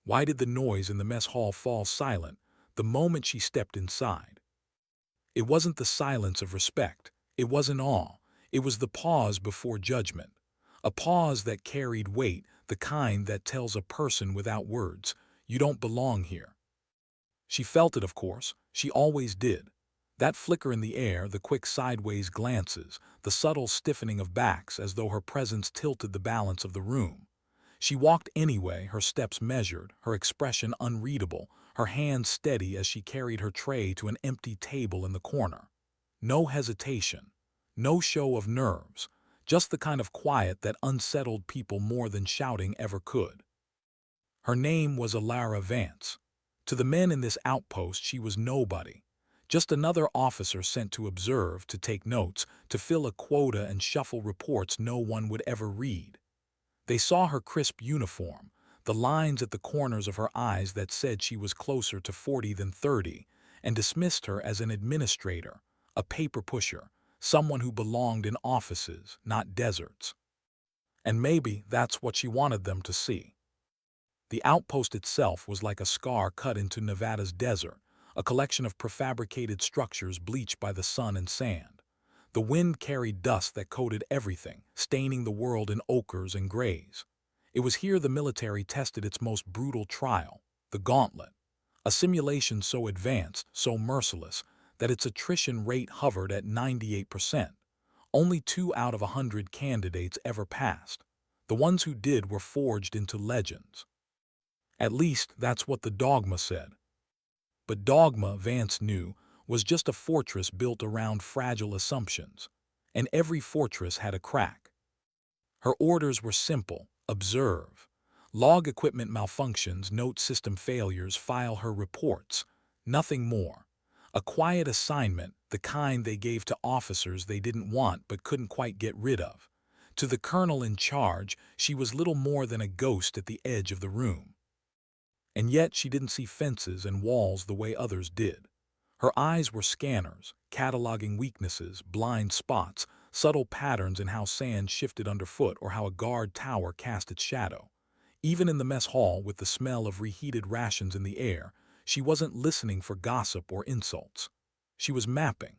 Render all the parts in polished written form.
Why did the noise in the mess hall fall silent the moment she stepped inside? It wasn't the silence of respect. It wasn't awe. It was the pause before judgment. A pause that carried weight, the kind that tells a person without words, "You don't belong here." She felt it, of course. She always did. That flicker in the air, the quick sideways glances, the subtle stiffening of backs as though her presence tilted the balance of the room. She walked anyway, her steps measured, her expression unreadable, her hands steady as she carried her tray to an empty table in the corner. No hesitation, no show of nerves, just the kind of quiet that unsettled people more than shouting ever could. Her name was Alara Vance. To the men in this outpost she was nobody. Just another officer sent to observe, to take notes, to fill a quota and shuffle reports no one would ever read. They saw her crisp uniform, the lines at the corners of her eyes that said she was closer to 40 than 30, and dismissed her as an administrator, a paper pusher, someone who belonged in offices, not deserts. And maybe that's what she wanted them to see. The outpost itself was like a scar cut into Nevada's desert, a collection of prefabricated structures bleached by the sun and sand. The wind carried dust that coated everything, staining the world in ochres and grays. It was here the military tested its most brutal trial, the Gauntlet, a simulation so advanced, so merciless, that its attrition rate hovered at 98%. Only 2 out of 100 candidates ever passed. The ones who did were forged into legends. At least that's what the dogma said. But dogma, Vance knew, was just a fortress built around fragile assumptions, and every fortress had a crack. Her orders were simple: observe. Log equipment malfunctions, note system failures, file her reports. Nothing more. A quiet assignment, the kind they gave to officers they didn't want but couldn't quite get rid of. To the colonel in charge, she was little more than a ghost at the edge of the room. And yet she didn't see fences and walls the way others did. Her eyes were scanners, cataloging weaknesses, blind spots, subtle patterns in how sand shifted underfoot or how a guard tower cast its shadow. Even in the mess hall, with the smell of reheated rations in the air, she wasn't listening for gossip or insults. She was mapping.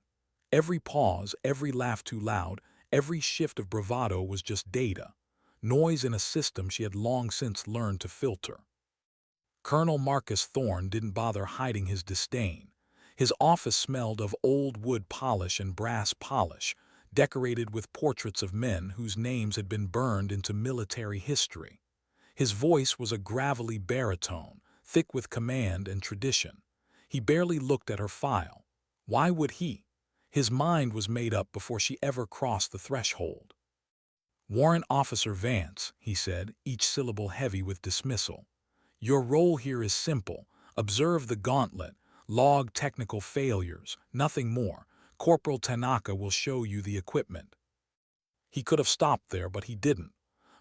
Every pause, every laugh too loud, every shift of bravado was just data, noise in a system she had long since learned to filter. Colonel Marcus Thorne didn't bother hiding his disdain. His office smelled of old wood polish and brass polish, decorated with portraits of men whose names had been burned into military history. His voice was a gravelly baritone, thick with command and tradition. He barely looked at her file. Why would he? His mind was made up before she ever crossed the threshold. "Warrant Officer Vance," he said, each syllable heavy with dismissal. "Your role here is simple. Observe the Gauntlet, log technical failures, nothing more. Corporal Tanaka will show you the equipment." He could have stopped there, but he didn't.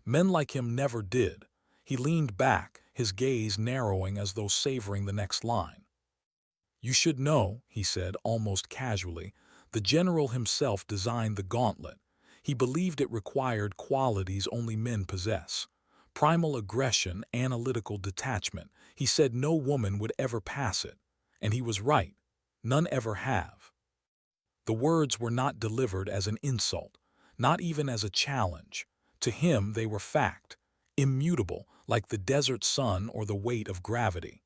Men like him never did. He leaned back, his gaze narrowing as though savoring the next line. "You should know," he said, almost casually, "the general himself designed the Gauntlet. He believed it required qualities only men possess. Primal aggression, analytical detachment. He said no woman would ever pass it. And he was right. None ever have." The words were not delivered as an insult, not even as a challenge. To him they were fact, immutable, like the desert sun or the weight of gravity.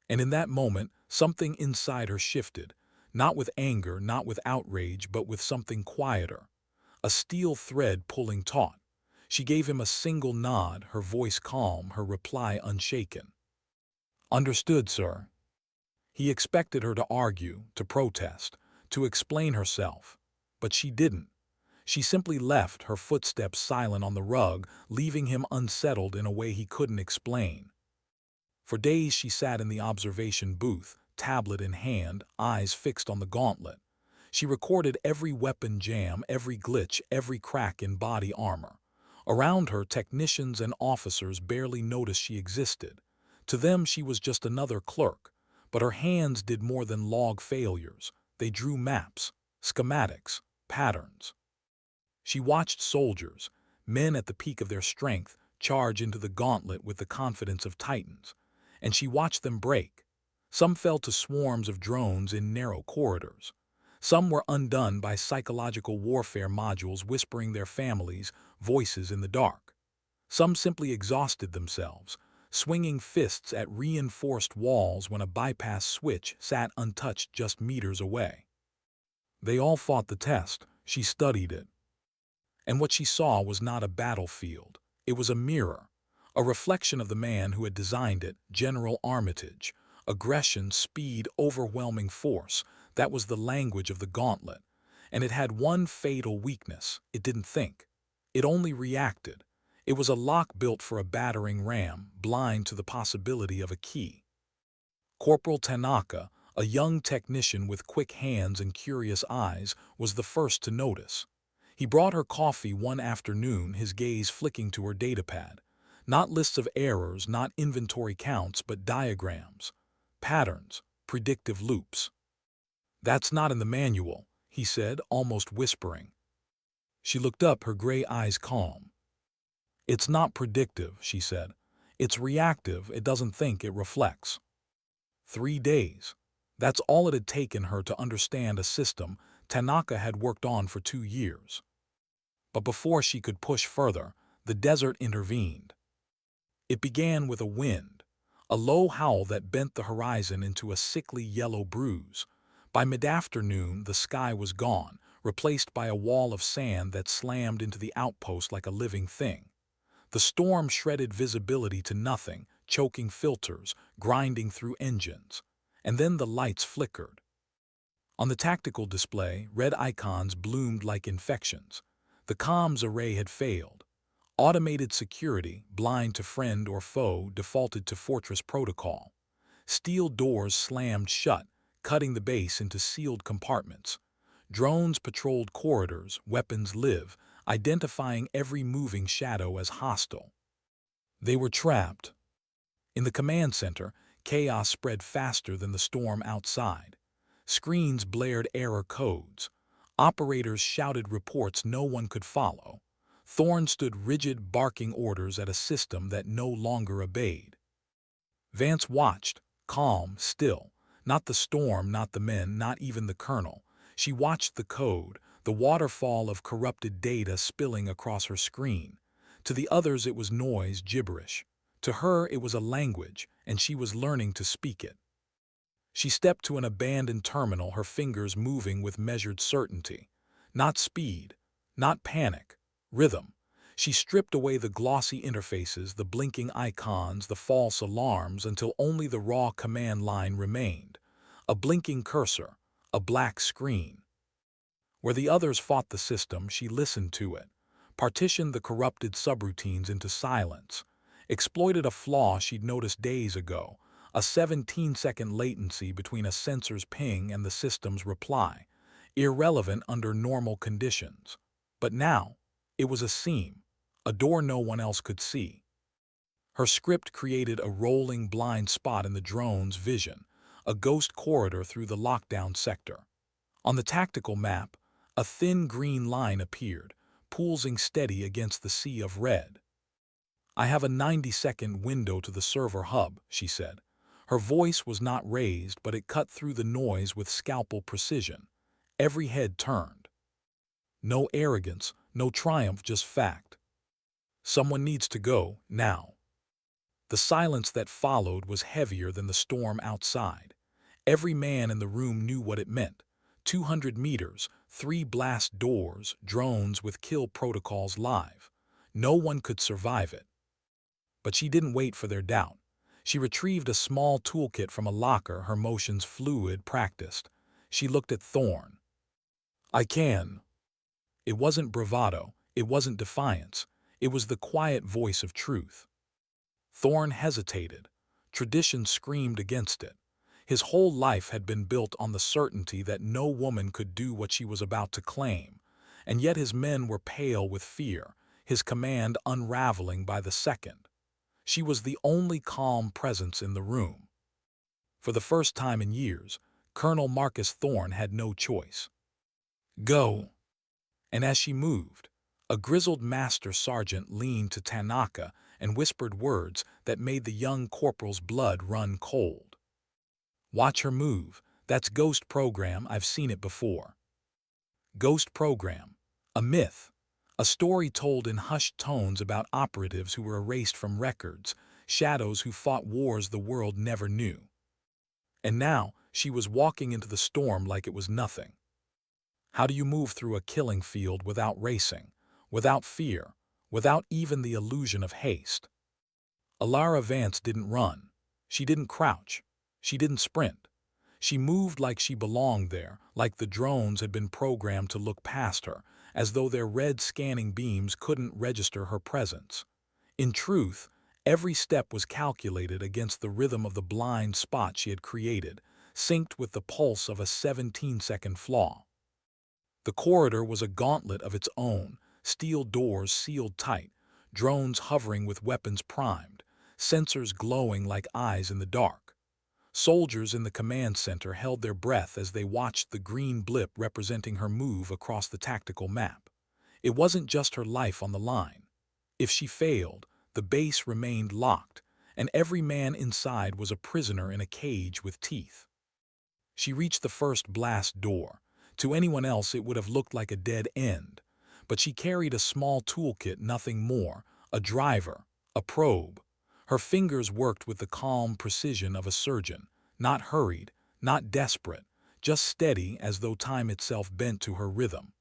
And in that moment, something inside her shifted, not with anger, not with outrage, but with something quieter. A steel thread pulling taut. She gave him a single nod, her voice calm, her reply unshaken. "Understood, sir." He expected her to argue, to protest, to explain herself. But she didn't. She simply left, her footsteps silent on the rug, leaving him unsettled in a way he couldn't explain. For days she sat in the observation booth, tablet in hand, eyes fixed on the Gauntlet. She recorded every weapon jam, every glitch, every crack in body armor. Around her, technicians and officers barely noticed she existed. To them, she was just another clerk. But her hands did more than log failures. They drew maps, schematics, patterns. She watched soldiers, men at the peak of their strength, charge into the Gauntlet with the confidence of titans. and she watched them break. Some fell to swarms of drones in narrow corridors. Some were undone by psychological warfare modules whispering their families' voices in the dark. Some simply exhausted themselves, swinging fists at reinforced walls when a bypass switch sat untouched just meters away. They all fought the test. She studied it. And what she saw was not a battlefield. It was a mirror, a reflection of the man who had designed it, General Armitage. Aggression, speed, overwhelming force. That was the language of the Gauntlet. And it had one fatal weakness. It didn't think. It only reacted. It was a lock built for a battering ram, blind to the possibility of a key. Corporal Tanaka, a young technician with quick hands and curious eyes, was the first to notice. He brought her coffee one afternoon, his gaze flicking to her datapad. Not lists of errors, not inventory counts, but diagrams, patterns, predictive loops. "That's not in the manual," he said, almost whispering. She looked up, her gray eyes calm. "It's not predictive," she said. "It's reactive. It doesn't think, it reflects." 3 days. That's all it had taken her to understand a system Tanaka had worked on for 2 years. But before she could push further, the desert intervened. It began with a wind, a low howl that bent the horizon into a sickly yellow bruise. By mid-afternoon, the sky was gone, replaced by a wall of sand that slammed into the outpost like a living thing. The storm shredded visibility to nothing, choking filters, grinding through engines. And then the lights flickered. On the tactical display, red icons bloomed like infections. The comms array had failed. Automated security, blind to friend or foe, defaulted to Fortress protocol. Steel doors slammed shut, cutting the base into sealed compartments. Drones patrolled corridors, weapons live, identifying every moving shadow as hostile. They were trapped. In the command center, chaos spread faster than the storm outside. Screens blared error codes. Operators shouted reports no one could follow. Thorne stood rigid, barking orders at a system that no longer obeyed. Vance watched, calm, still. Not the storm, not the men, not even the colonel. She watched the code, the waterfall of corrupted data spilling across her screen. To the others it was noise, gibberish. To her it was a language, and she was learning to speak it. She stepped to an abandoned terminal, her fingers moving with measured certainty. Not speed, not panic, rhythm. She stripped away the glossy interfaces, the blinking icons, the false alarms, until only the raw command line remained. A blinking cursor, a black screen. Where the others fought the system, she listened to it, partitioned the corrupted subroutines into silence, exploited a flaw she'd noticed days ago, a 17-second latency between a sensor's ping and the system's reply, irrelevant under normal conditions. But now, it was a seam, a door no one else could see. Her script created a rolling blind spot in the drone's vision, a ghost corridor through the lockdown sector. On the tactical map, a thin green line appeared, pulsing steady against the sea of red. "I have a 90-second window to the server hub," she said. Her voice was not raised, but it cut through the noise with scalpel precision. Every head turned. No arrogance, no triumph, just fact. "Someone needs to go, now." The silence that followed was heavier than the storm outside. Every man in the room knew what it meant. 200 meters, 3 blast doors, drones with kill protocols live. No one could survive it. But she didn't wait for their doubt. She retrieved a small toolkit from a locker, her motions fluid, practiced. She looked at Thorne. "I can." It wasn't bravado, it wasn't defiance. It was the quiet voice of truth. Thorne hesitated. Tradition screamed against it. His whole life had been built on the certainty that no woman could do what she was about to claim, and yet his men were pale with fear, his command unraveling by the second. She was the only calm presence in the room. For the first time in years, Colonel Marcus Thorne had no choice. "Go." And as she moved, a grizzled master sergeant leaned to Tanaka and whispered words that made the young corporal's blood run cold. "Watch her move. That's Ghost Program. I've seen it before." Ghost Program. A myth. A story told in hushed tones about operatives who were erased from records, shadows who fought wars the world never knew. And now, she was walking into the storm like it was nothing. How do you move through a killing field without racing, without fear, without even the illusion of haste? Alara Vance didn't run. She didn't crouch. She didn't sprint. She moved like she belonged there, like the drones had been programmed to look past her, as though their red scanning beams couldn't register her presence. In truth, every step was calculated against the rhythm of the blind spot she had created, synced with the pulse of a 17-second flaw. The corridor was a gauntlet of its own, steel doors sealed tight, drones hovering with weapons primed, sensors glowing like eyes in the dark. Soldiers in the command center held their breath as they watched the green blip representing her move across the tactical map. It wasn't just her life on the line. If she failed, the base remained locked, and every man inside was a prisoner in a cage with teeth. She reached the first blast door. To anyone else it would have looked like a dead end, but she carried a small toolkit, nothing more, a driver, a probe. Her fingers worked with the calm precision of a surgeon, not hurried, not desperate, just steady as though time itself bent to her rhythm.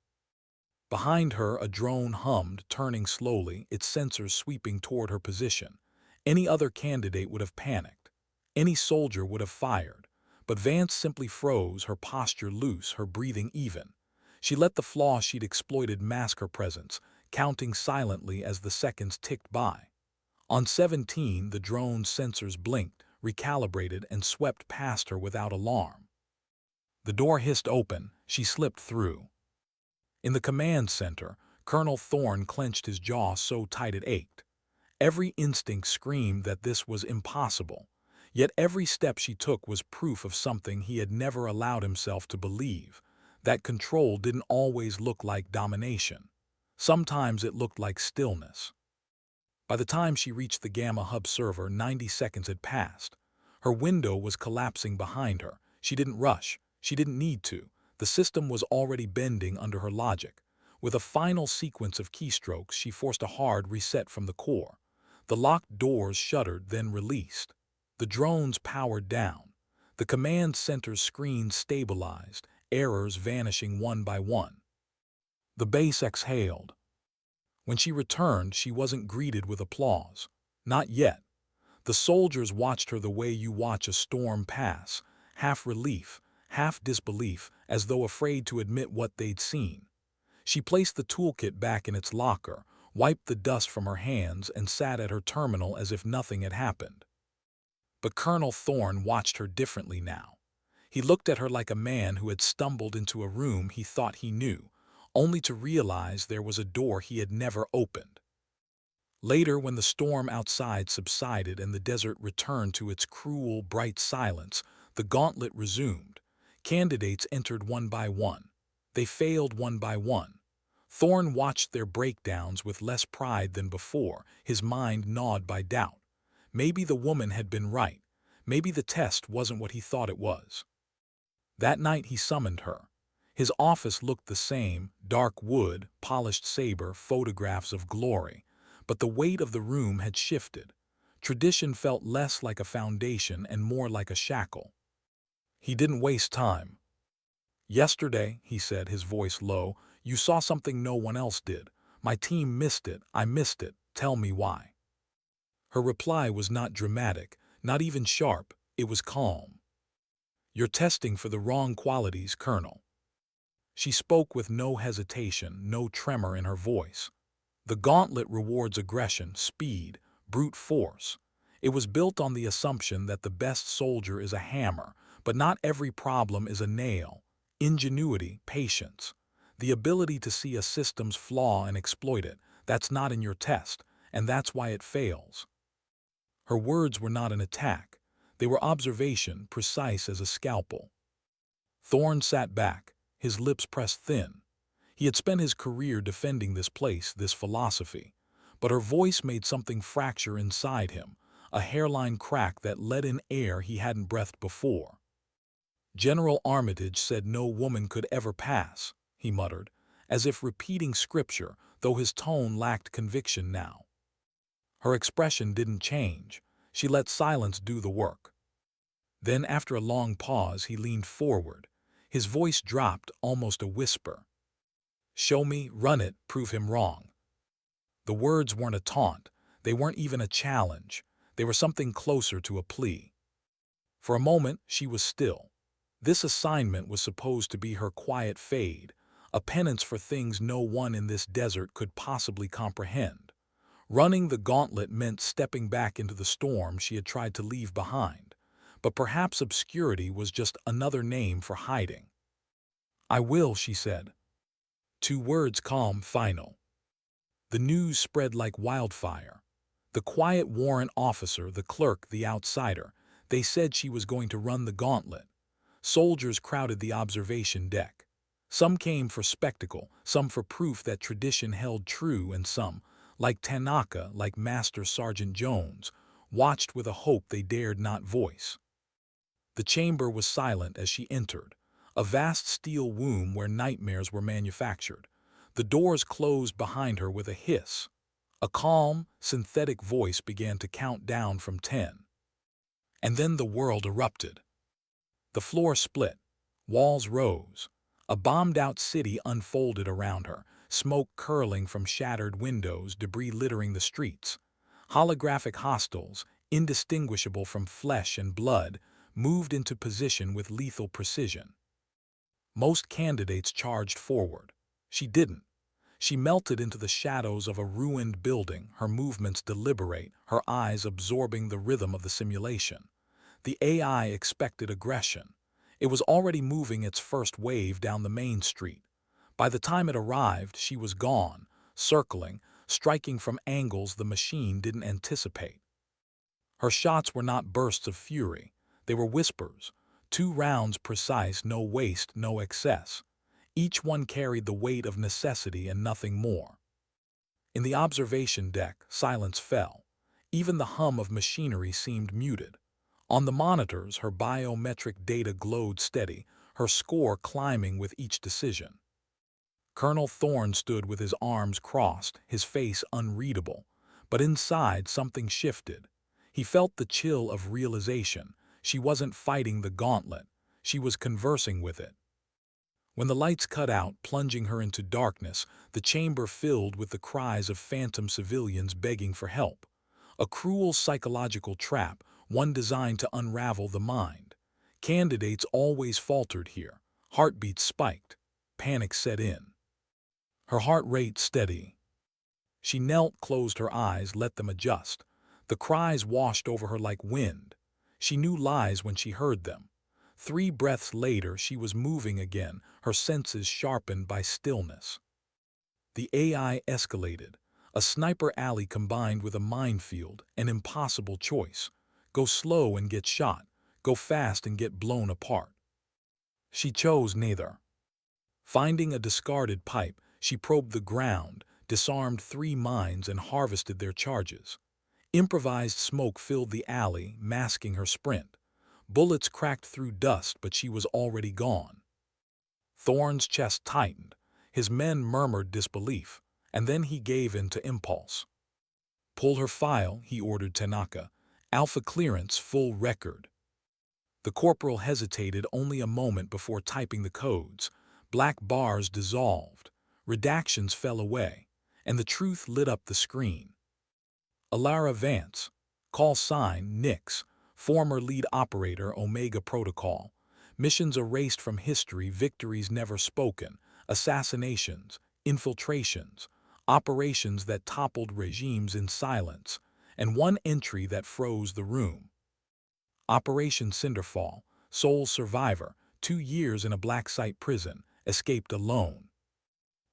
Behind her a drone hummed, turning slowly, its sensors sweeping toward her position. Any other candidate would have panicked. Any soldier would have fired. But Vance simply froze, her posture loose, her breathing even. She let the flaw she'd exploited mask her presence, counting silently as the seconds ticked by. On 17, the drone's sensors blinked, recalibrated, and swept past her without alarm. The door hissed open. She slipped through. In the command center, Colonel Thorne clenched his jaw so tight it ached. Every instinct screamed that this was impossible. Yet every step she took was proof of something he had never allowed himself to believe, that control didn't always look like domination. Sometimes it looked like stillness. By the time she reached the Gamma Hub server, 90 seconds had passed. Her window was collapsing behind her. She didn't rush. She didn't need to. The system was already bending under her logic. With a final sequence of keystrokes, she forced a hard reset from the core. The locked doors shuddered, then released. The drones powered down. The command center's screen stabilized, errors vanishing one by one. The base exhaled. When she returned, she wasn't greeted with applause. Not yet. The soldiers watched her the way you watch a storm pass, half relief, half disbelief, as though afraid to admit what they'd seen. She placed the toolkit back in its locker, wiped the dust from her hands, and sat at her terminal as if nothing had happened. But Colonel Thorne watched her differently now. He looked at her like a man who had stumbled into a room he thought he knew, only to realize there was a door he had never opened. Later, when the storm outside subsided and the desert returned to its cruel, bright silence, the gauntlet resumed. Candidates entered one by one. They failed one by one. Thorne watched their breakdowns with less pride than before, his mind gnawed by doubt. Maybe the woman had been right. Maybe the test wasn't what he thought it was. That night he summoned her. His office looked the same, dark wood, polished saber, photographs of glory. But the weight of the room had shifted. Tradition felt less like a foundation and more like a shackle. He didn't waste time. "Yesterday," he said, his voice low, "you saw something no one else did. My team missed it. I missed it. Tell me why." Her reply was not dramatic, not even sharp. It was calm. "You're testing for the wrong qualities, Colonel." She spoke with no hesitation, no tremor in her voice. The gauntlet rewards aggression, speed, brute force. It was built on the assumption that the best soldier is a hammer, but not every problem is a nail. Ingenuity, patience, the ability to see a system's flaw and exploit it, that's not in your test, and that's why it fails. Her words were not an attack. They were observation, precise as a scalpel. Thorne sat back, his lips pressed thin. He had spent his career defending this place, this philosophy. but her voice made something fracture inside him, a hairline crack that let in air he hadn't breathed before. General Armitage said no woman could ever pass, he muttered, as if repeating scripture, though his tone lacked conviction now. Her expression didn't change. She let silence do the work. Then, after a long pause, he leaned forward. His voice dropped, almost a whisper. "Show me, run it, prove him wrong." The words weren't a taunt. They weren't even a challenge. They were something closer to a plea. For a moment, she was still. This assignment was supposed to be her quiet fade, a penance for things no one in this desert could possibly comprehend. Running the gauntlet meant stepping back into the storm she had tried to leave behind. But perhaps obscurity was just another name for hiding. "I will," she said. 2 words, calm, final. The news spread like wildfire. The quiet warrant officer, the clerk, the outsider, they said she was going to run the gauntlet. Soldiers crowded the observation deck. Some came for spectacle, some for proof that tradition held true, and some, like Tanaka, like Master Sergeant Jones, watched with a hope they dared not voice. The chamber was silent as she entered, a vast steel womb where nightmares were manufactured. The doors closed behind her with a hiss. A calm, synthetic voice began to count down from 10. And then the world erupted. The floor split. Walls rose. A bombed-out city unfolded around her, smoke curling from shattered windows, debris littering the streets. Holographic hostiles, indistinguishable from flesh and blood, moved into position with lethal precision. Most candidates charged forward. She didn't. She melted into the shadows of a ruined building, her movements deliberate, her eyes absorbing the rhythm of the simulation. The AI expected aggression. It was already moving its first wave down the main street. By the time it arrived, she was gone, circling, striking from angles the machine didn't anticipate. Her shots were not bursts of fury. They were whispers. 2 rounds precise, no waste, no excess. Each one carried the weight of necessity and nothing more. In the observation deck, silence fell. Even the hum of machinery seemed muted. On the monitors, her biometric data glowed steady, her score climbing with each decision. Colonel Thorne stood with his arms crossed, his face unreadable. But inside, something shifted. He felt the chill of realization. She wasn't fighting the gauntlet. She was conversing with it. When the lights cut out, plunging her into darkness, the chamber filled with the cries of phantom civilians begging for help. A cruel psychological trap, one designed to unravel the mind. Candidates always faltered here. Heartbeats spiked. Panic set in. Her heart rate steady. She knelt, closed her eyes, let them adjust. The cries washed over her like wind. She knew lies when she heard them. 3 breaths later, she was moving again, her senses sharpened by stillness. The AI escalated. A sniper alley combined with a minefield, an impossible choice. Go slow and get shot. Go fast and get blown apart. She chose neither. Finding a discarded pipe, she probed the ground, disarmed 3 mines and harvested their charges. Improvised smoke filled the alley, masking her sprint. Bullets cracked through dust, but she was already gone. Thorne's chest tightened. His men murmured disbelief, and then he gave in to impulse. "Pull her file," he ordered Tanaka. "Alpha clearance, full record." The corporal hesitated only a moment before typing the codes. Black bars dissolved, redactions fell away, and the truth lit up the screen. Alara Vance, call sign Nix, former lead operator Omega Protocol. Missions erased from history, victories never spoken, assassinations, infiltrations, operations that toppled regimes in silence, and one entry that froze the room. Operation Cinderfall, sole survivor, 2 years in a black site prison, escaped alone.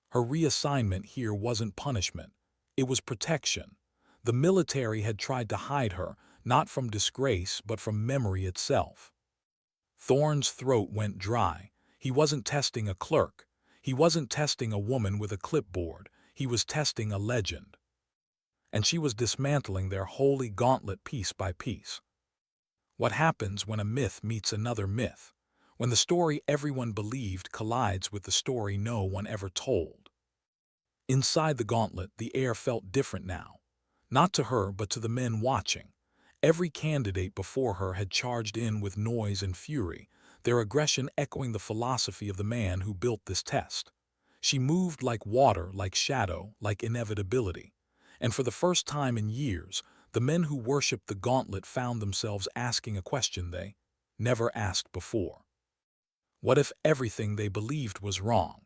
Her reassignment here wasn't punishment, it was protection. The military had tried to hide her, not from disgrace, but from memory itself. Thorne's throat went dry. He wasn't testing a clerk. He wasn't testing a woman with a clipboard. He was testing a legend. and she was dismantling their holy gauntlet piece by piece. What happens when a myth meets another myth? When the story everyone believed collides with the story no one ever told? Inside the gauntlet, the air felt different now. Not to her, but to the men watching. Every candidate before her had charged in with noise and fury, their aggression echoing the philosophy of the man who built this test. She moved like water, like shadow, like inevitability. And for the first time in years, the men who worshipped the gauntlet found themselves asking a question they never asked before. What if everything they believed was wrong?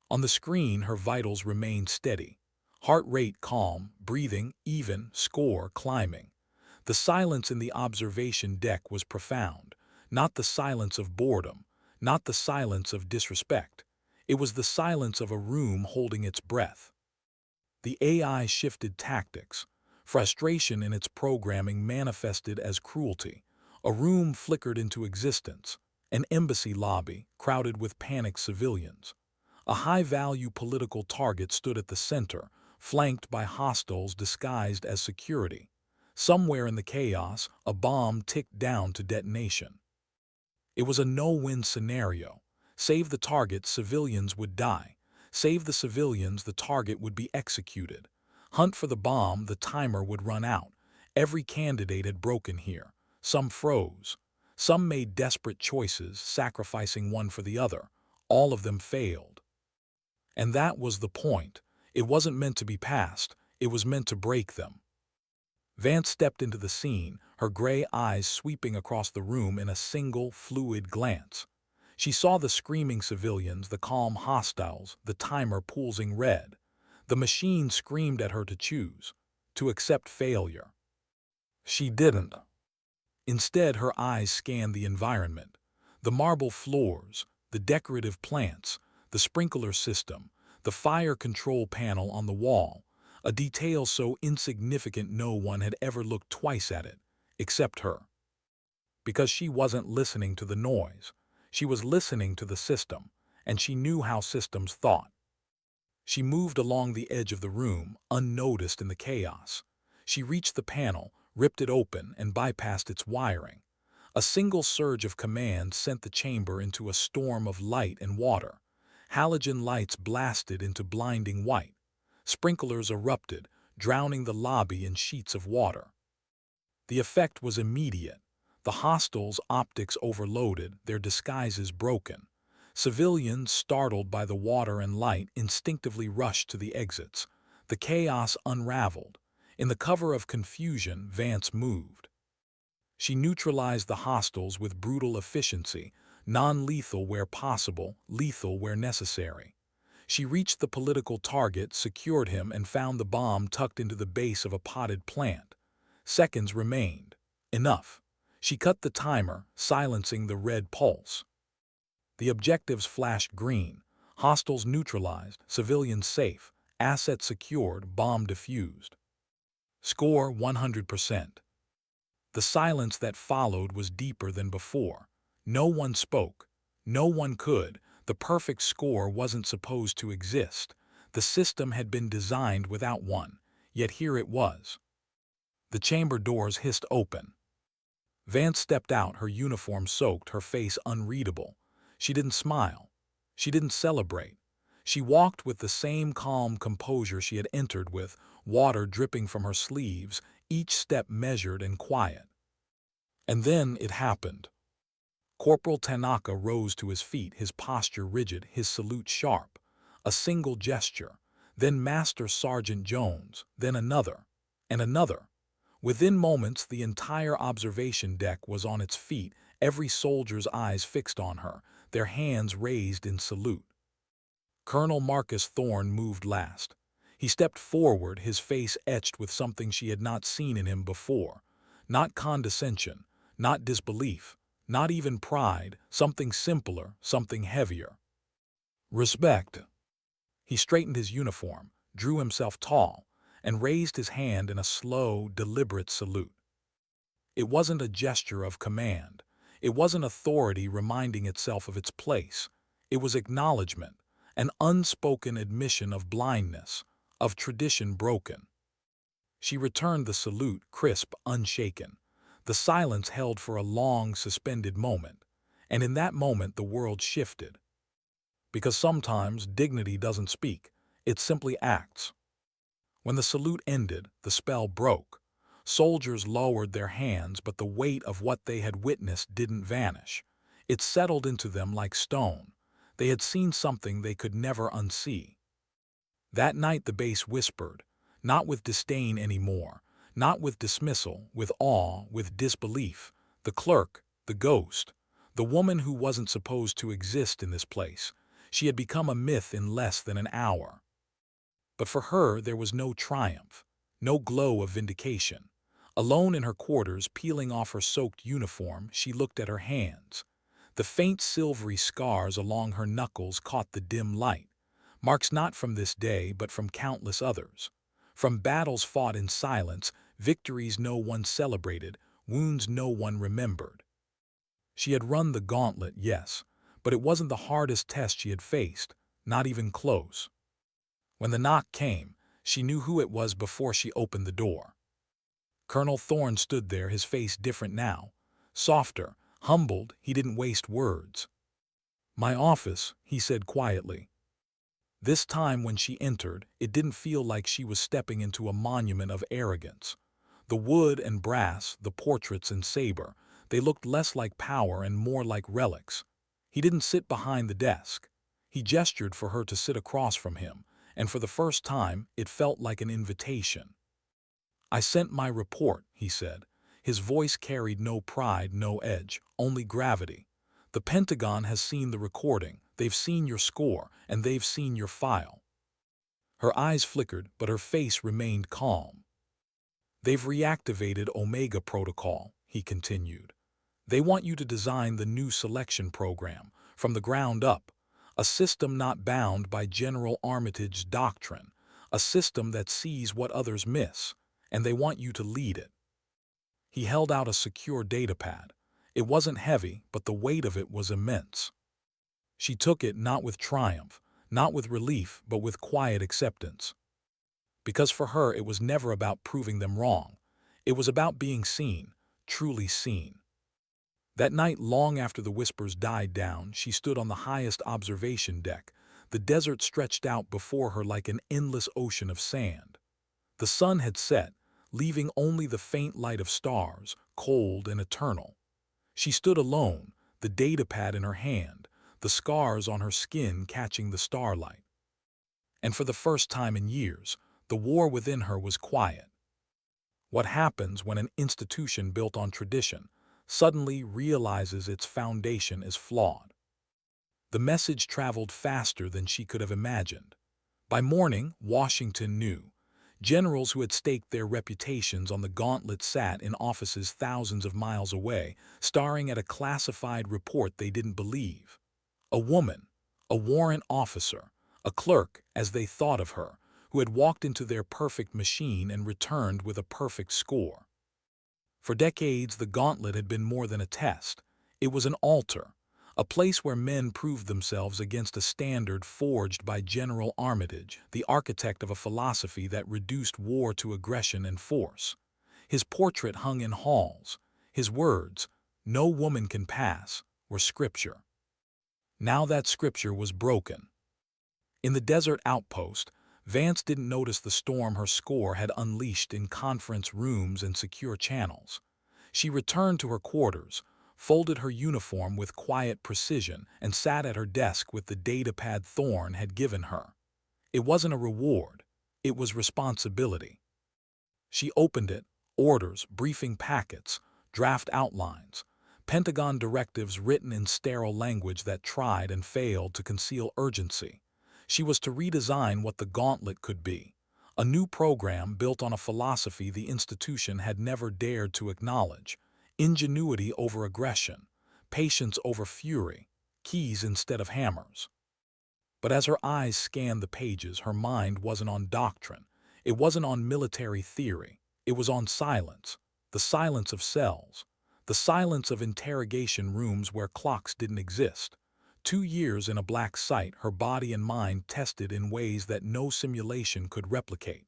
On the screen, her vitals remained steady. Heart rate calm, breathing even, score climbing. The silence in the observation deck was profound. Not the silence of boredom, not the silence of disrespect. It was the silence of a room holding its breath. The AI shifted tactics. Frustration in its programming manifested as cruelty. A room flickered into existence. An embassy lobby, crowded with panicked civilians. A high-value political target stood at the center, flanked by hostiles disguised as security. Somewhere in the chaos, a bomb ticked down to detonation. It was a no-win scenario. Save the target, civilians would die. Save the civilians, the target would be executed. Hunt for the bomb, the timer would run out. Every candidate had broken here. Some froze. Some made desperate choices, sacrificing one for the other. All of them failed. And that was the point. It wasn't meant to be passed. It was meant to break them. Vance stepped into the scene, her gray eyes sweeping across the room in a single, fluid glance. She saw the screaming civilians, the calm hostiles, the timer pulsing red. The machine screamed at her to choose, to accept failure. She didn't. Instead, her eyes scanned the environment. The marble floors, the decorative plants, the sprinkler system, the fire control panel on the wall, a detail so insignificant no one had ever looked twice at it, except her. Because she wasn't listening to the noise. She was listening to the system, and she knew how systems thought. She moved along the edge of the room, unnoticed in the chaos. She reached the panel, ripped it open, and bypassed its wiring. A single surge of command sent the chamber into a storm of light and water. Halogen lights blasted into blinding white. Sprinklers erupted, drowning the lobby in sheets of water. The effect was immediate. The hostiles' optics overloaded, their disguises broken. Civilians, startled by the water and light, instinctively rushed to the exits. The chaos unraveled. In the cover of confusion, Vance moved. She neutralized the hostiles with brutal efficiency, non-lethal where possible, lethal where necessary. She reached the political target, secured him, and found the bomb tucked into the base of a potted plant. Seconds remained. Enough. She cut the timer, silencing the red pulse. The objectives flashed green. Hostiles neutralized, civilians safe, assets secured, bomb defused. Score 100%. The silence that followed was deeper than before. No one spoke. No one could. The perfect score wasn't supposed to exist. The system had been designed without one, yet here it was. The chamber doors hissed open. Vance stepped out, her uniform soaked, her face unreadable. She didn't smile. She didn't celebrate. She walked with the same calm composure she had entered with, water dripping from her sleeves, each step measured and quiet. And then it happened. Corporal Tanaka rose to his feet, his posture rigid, his salute sharp. A single gesture, then Master Sergeant Jones, then another, and another. Within moments, the entire observation deck was on its feet, every soldier's eyes fixed on her, their hands raised in salute. Colonel Marcus Thorne moved last. He stepped forward, his face etched with something she had not seen in him before. Not condescension, not disbelief, not even pride, something simpler, something heavier. Respect. He straightened his uniform, drew himself tall, and raised his hand in a slow, deliberate salute. It wasn't a gesture of command. It wasn't authority reminding itself of its place. It was acknowledgement, an unspoken admission of blindness, of tradition broken. She returned the salute, crisp, unshaken. The silence held for a long, suspended moment, and in that moment the world shifted. Because sometimes dignity doesn't speak, it simply acts. When the salute ended, the spell broke. Soldiers lowered their hands, but the weight of what they had witnessed didn't vanish. It settled into them like stone. They had seen something they could never unsee. That night the base whispered, not with disdain anymore, not with dismissal, with awe, with disbelief. The clerk, the ghost, the woman who wasn't supposed to exist in this place. She had become a myth in less than an hour. But for her there was no triumph, no glow of vindication. Alone in her quarters, peeling off her soaked uniform, she looked at her hands. The faint silvery scars along her knuckles caught the dim light. Marks not from this day, but from countless others. From battles fought in silence, victories no one celebrated, wounds no one remembered. She had run the gauntlet, yes, but it wasn't the hardest test she had faced, not even close. When the knock came, she knew who it was before she opened the door. Colonel Thorne stood there, his face different now. Softer, humbled, he didn't waste words. "My office," he said quietly. This time when she entered, it didn't feel like she was stepping into a monument of arrogance. The wood and brass, the portraits and saber, they looked less like power and more like relics. He didn't sit behind the desk. He gestured for her to sit across from him, and for the first time, it felt like an invitation. "I sent my report," he said. His voice carried no pride, no edge, only gravity. "The Pentagon has seen the recording, they've seen your score, and they've seen your file." Her eyes flickered, but her face remained calm. "They've reactivated Omega Protocol," he continued. "They want you to design the new selection program, from the ground up, a system not bound by General Armitage's doctrine, a system that sees what others miss, and they want you to lead it." He held out a secure datapad. It wasn't heavy, but the weight of it was immense. She took it not with triumph, not with relief, but with quiet acceptance. Because for her it was never about proving them wrong. It was about being seen, truly seen. That night, long after the whispers died down, she stood on the highest observation deck. The desert stretched out before her like an endless ocean of sand. The sun had set, leaving only the faint light of stars, cold and eternal. She stood alone, the datapad in her hand, the scars on her skin catching the starlight. And for the first time in years, the war within her was quiet. What happens when an institution built on tradition suddenly realizes its foundation is flawed? The message traveled faster than she could have imagined. By morning, Washington knew. Generals who had staked their reputations on the Gauntlet sat in offices thousands of miles away, staring at a classified report they didn't believe. A woman, a warrant officer, a clerk, as they thought of her, who had walked into their perfect machine and returned with a perfect score. For decades, the Gauntlet had been more than a test. It was an altar, a place where men proved themselves against a standard forged by General Armitage, the architect of a philosophy that reduced war to aggression and force. His portrait hung in halls. His words, "No woman can pass," were scripture. Now that scripture was broken. In the desert outpost, Vance didn't notice the storm her score had unleashed in conference rooms and secure channels. She returned to her quarters, folded her uniform with quiet precision, and sat at her desk with the datapad Thorne had given her. It wasn't a reward, it was responsibility. She opened it, orders, briefing packets, draft outlines, Pentagon directives written in sterile language that tried and failed to conceal urgency. She was to redesign what the Gauntlet could be, a new program built on a philosophy the institution had never dared to acknowledge: ingenuity over aggression, patience over fury, keys instead of hammers. But as her eyes scanned the pages, her mind wasn't on doctrine. It wasn't on military theory. It was on silence, the silence of cells, the silence of interrogation rooms where clocks didn't exist. 2 years in a black site, her body and mind tested in ways that no simulation could replicate.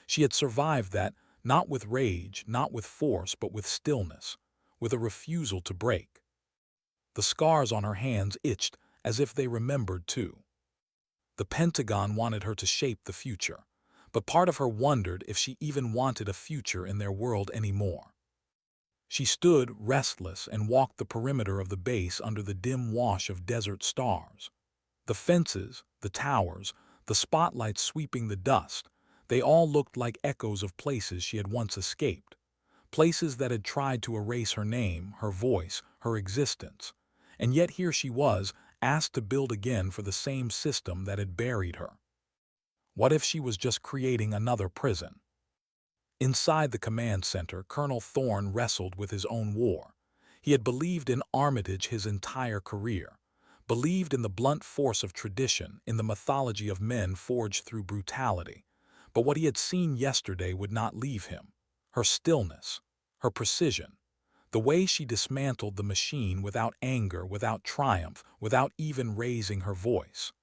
She had survived that, Not with rage, not with force, but with stillness, with a refusal to break. The scars on her hands itched as if they remembered too. The Pentagon wanted her to shape the future, but part of her wondered if she even wanted a future in their world anymore. She stood, restless, and walked the perimeter of the base under the dim wash of desert stars. The fences, the towers, the spotlights sweeping the dust, they all looked like echoes of places she had once escaped, places that had tried to erase her name, her voice, her existence. And yet here she was, asked to build again for the same system that had buried her. What if she was just creating another prison? Inside the command center, Colonel Thorne wrestled with his own war. He had believed in Armitage his entire career, believed in the blunt force of tradition, in the mythology of men forged through brutality. But what he had seen yesterday would not leave him. Her stillness, her precision, the way she dismantled the machine without anger, without triumph, without even raising her voice.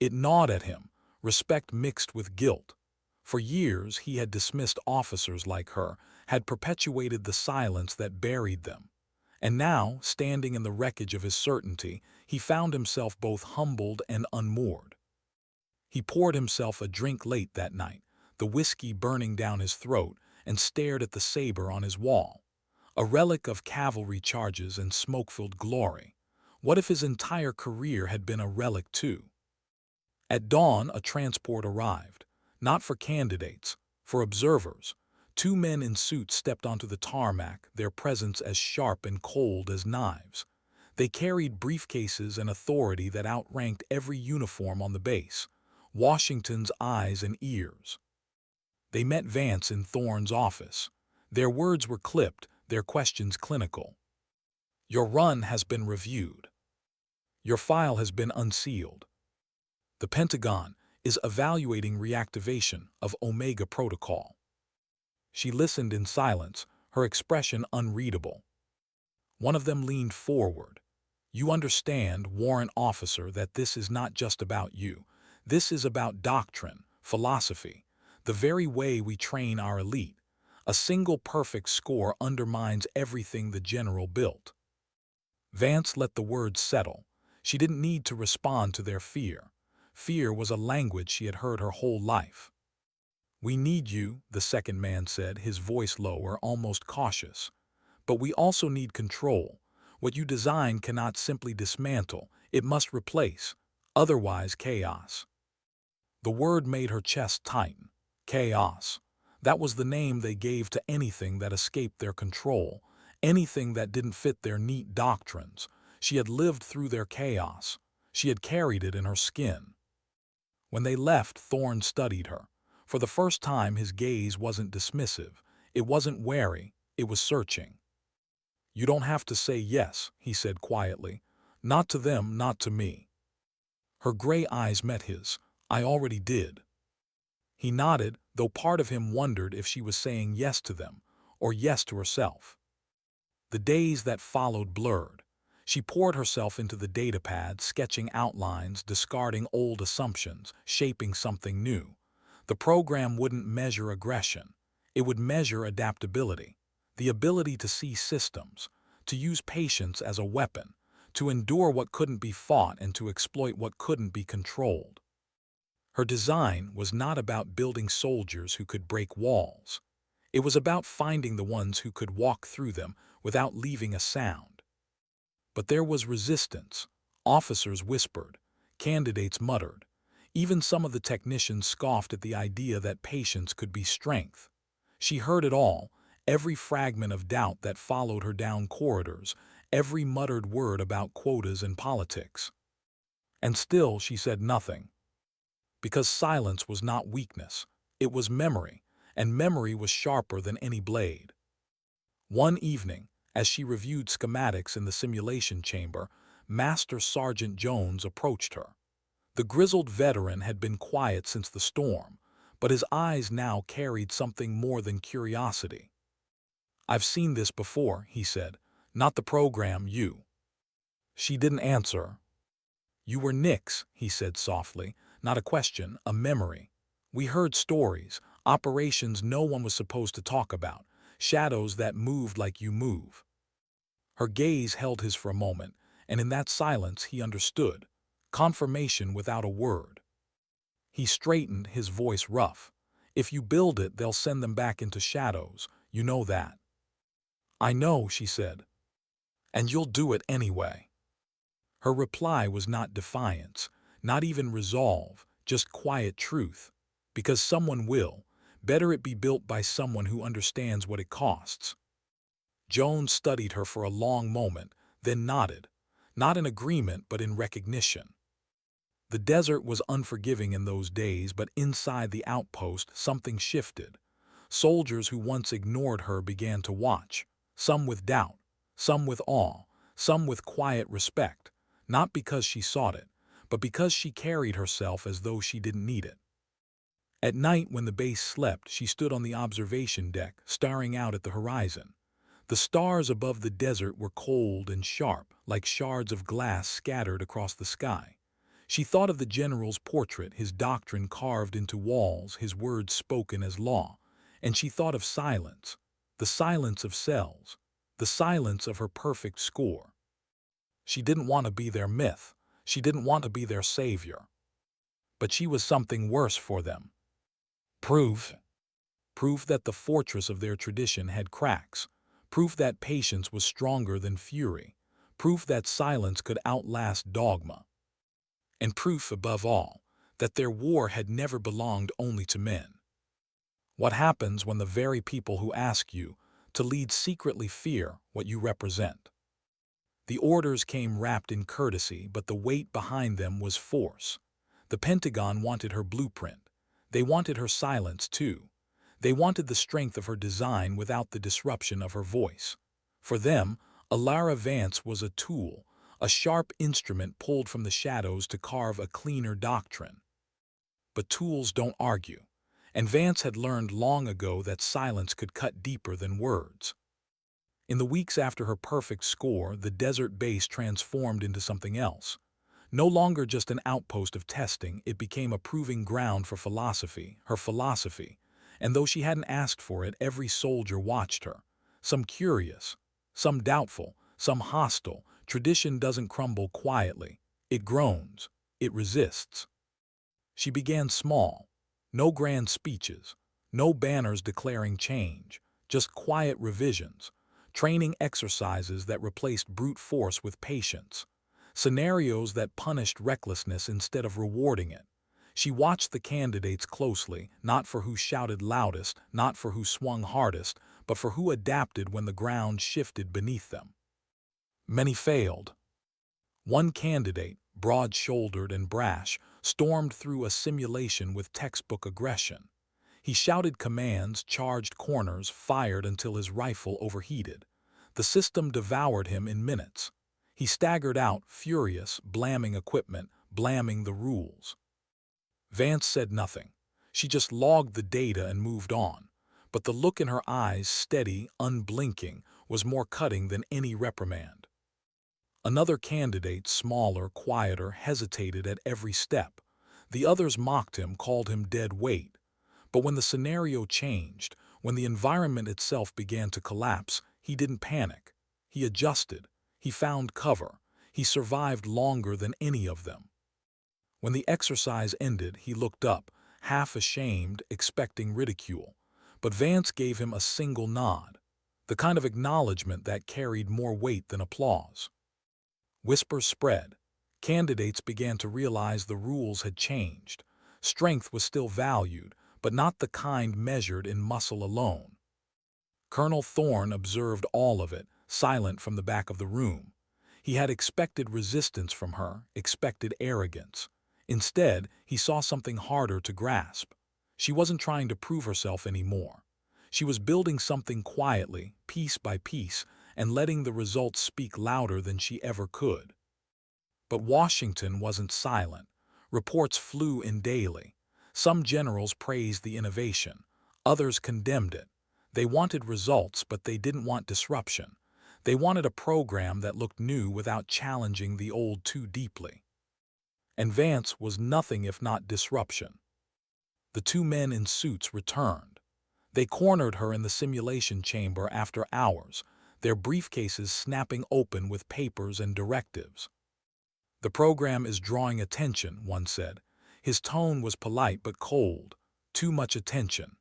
It gnawed at him, respect mixed with guilt. For years he had dismissed officers like her, had perpetuated the silence that buried them. And now, standing in the wreckage of his certainty, he found himself both humbled and unmoored. He poured himself a drink late that night, the whiskey burning down his throat, and stared at the saber on his wall, a relic of cavalry charges and smoke-filled glory. What if his entire career had been a relic too? At dawn, a transport arrived, not for candidates, for observers. Two men in suits stepped onto the tarmac, their presence as sharp and cold as knives. They carried briefcases and authority that outranked every uniform on the base, Washington's eyes and ears. They met Vance in Thorne's office. Their words were clipped, their questions clinical. Your run has been reviewed. Your file has been unsealed. The Pentagon is evaluating reactivation of Omega Protocol. She listened in silence, her expression unreadable. One of them leaned forward. You understand, warrant officer, that this is not just about you. This is about doctrine, philosophy, the very way we train our elite. A single perfect score undermines everything the general built. Vance let the words settle. She didn't need to respond to their fear. Fear was a language she had heard her whole life. We need you, the second man said, his voice lower, almost cautious. But we also need control. What you design cannot simply dismantle, it must replace. Otherwise, chaos. The word made her chest tighten. Chaos. That was the name they gave to anything that escaped their control, anything that didn't fit their neat doctrines. She had lived through their chaos. She had carried it in her skin. When they left, Thorne studied her. For the first time, his gaze wasn't dismissive. It wasn't wary. It was searching. You don't have to say yes, he said quietly. Not to them, not to me. Her gray eyes met his. I already did. He nodded, though part of him wondered if she was saying yes to them, or yes to herself. The days that followed blurred. She poured herself into the datapad, sketching outlines, discarding old assumptions, shaping something new. The program wouldn't measure aggression. It would measure adaptability, the ability to see systems, to use patience as a weapon, to endure what couldn't be fought and to exploit what couldn't be controlled. Her design was not about building soldiers who could break walls. It was about finding the ones who could walk through them without leaving a sound. But there was resistance. Officers whispered. Candidates muttered. Even some of the technicians scoffed at the idea that patience could be strength. She heard it all, every fragment of doubt that followed her down corridors, every muttered word about quotas and politics. And still she said nothing. Because silence was not weakness, it was memory, and memory was sharper than any blade. One evening, as she reviewed schematics in the simulation chamber, Master Sergeant Jones approached her. The grizzled veteran had been quiet since the storm, but his eyes now carried something more than curiosity. I've seen this before, he said. Not the program, you. She didn't answer. You were Nix, he said softly. Not a question, a memory. We heard stories, Operations no one was supposed to talk about, shadows that moved like you move. Her gaze held his for a moment, and in that silence he understood. Confirmation without a word. He straightened, his voice rough. If you build it, they'll send them back into shadows. You know that. I know, she said. And you'll do it anyway. Her reply was not defiance, not even resolve, just quiet truth. Because someone will, better it be built by someone who understands what it costs. Joan studied her for a long moment, then nodded, not in agreement but in recognition. The desert was unforgiving in those days, but inside the outpost something shifted. Soldiers who once ignored her began to watch, some with doubt, some with awe, some with quiet respect, not because she sought it, but because she carried herself as though she didn't need it. At night when the base slept, she stood on the observation deck, staring out at the horizon. The stars above the desert were cold and sharp, like shards of glass scattered across the sky. She thought of the general's portrait, his doctrine carved into walls, his words spoken as law. And she thought of silence, the silence of cells, the silence of her perfect score. She didn't want to be their myth. She didn't want to be their savior. But she was something worse for them. Proof. Proof that the fortress of their tradition had cracks. Proof that patience was stronger than fury. Proof that silence could outlast dogma. And proof, above all, that their war had never belonged only to men. What happens when the very people who ask you to lead secretly fear what you represent? The orders came wrapped in courtesy, but the weight behind them was force. The Pentagon wanted her blueprint. They wanted her silence, too. They wanted the strength of her design without the disruption of her voice. For them, Alara Vance was a tool, a sharp instrument pulled from the shadows to carve a cleaner doctrine. But tools don't argue, and Vance had learned long ago that silence could cut deeper than words. In the weeks after her perfect score, the desert base transformed into something else. No longer just an outpost of testing, it became a proving ground for philosophy, her philosophy. And though she hadn't asked for it, every soldier watched her. Some curious, some doubtful, some hostile. Tradition doesn't crumble quietly. It groans. It resists. She began small. No grand speeches. No banners declaring change. Just quiet revisions. Training exercises that replaced brute force with patience. Scenarios that punished recklessness instead of rewarding it. She watched the candidates closely, not for who shouted loudest, not for who swung hardest, but for who adapted when the ground shifted beneath them. Many failed. One candidate, broad-shouldered and brash, stormed through a simulation with textbook aggression. He shouted commands, charged corners, fired until his rifle overheated. The system devoured him in minutes. He staggered out, furious, blaming equipment, blaming the rules. Vance said nothing. She just logged the data and moved on. But the look in her eyes, steady, unblinking, was more cutting than any reprimand. Another candidate, smaller, quieter, hesitated at every step. The others mocked him, called him dead weight. But when the scenario changed, when the environment itself began to collapse, he didn't panic. He adjusted. He found cover. He survived longer than any of them. When the exercise ended, he looked up, half ashamed, expecting ridicule. But Vance gave him a single nod, the kind of acknowledgement that carried more weight than applause. Whispers spread. Candidates began to realize the rules had changed. Strength was still valued, but not the kind measured in muscle alone. Colonel Thorne observed all of it, silent from the back of the room. He had expected resistance from her, expected arrogance. Instead, he saw something harder to grasp. She wasn't trying to prove herself anymore. She was building something quietly, piece by piece, and letting the results speak louder than she ever could. But Washington wasn't silent. Reports flew in daily. Some generals praised the innovation. Others condemned it. They wanted results, but they didn't want disruption. They wanted a program that looked new without challenging the old too deeply. And Vance was nothing if not disruption. The two men in suits returned. They cornered her in the simulation chamber after hours, their briefcases snapping open with papers and directives. "The program is drawing attention," one said. His tone was polite but cold. "Too much attention."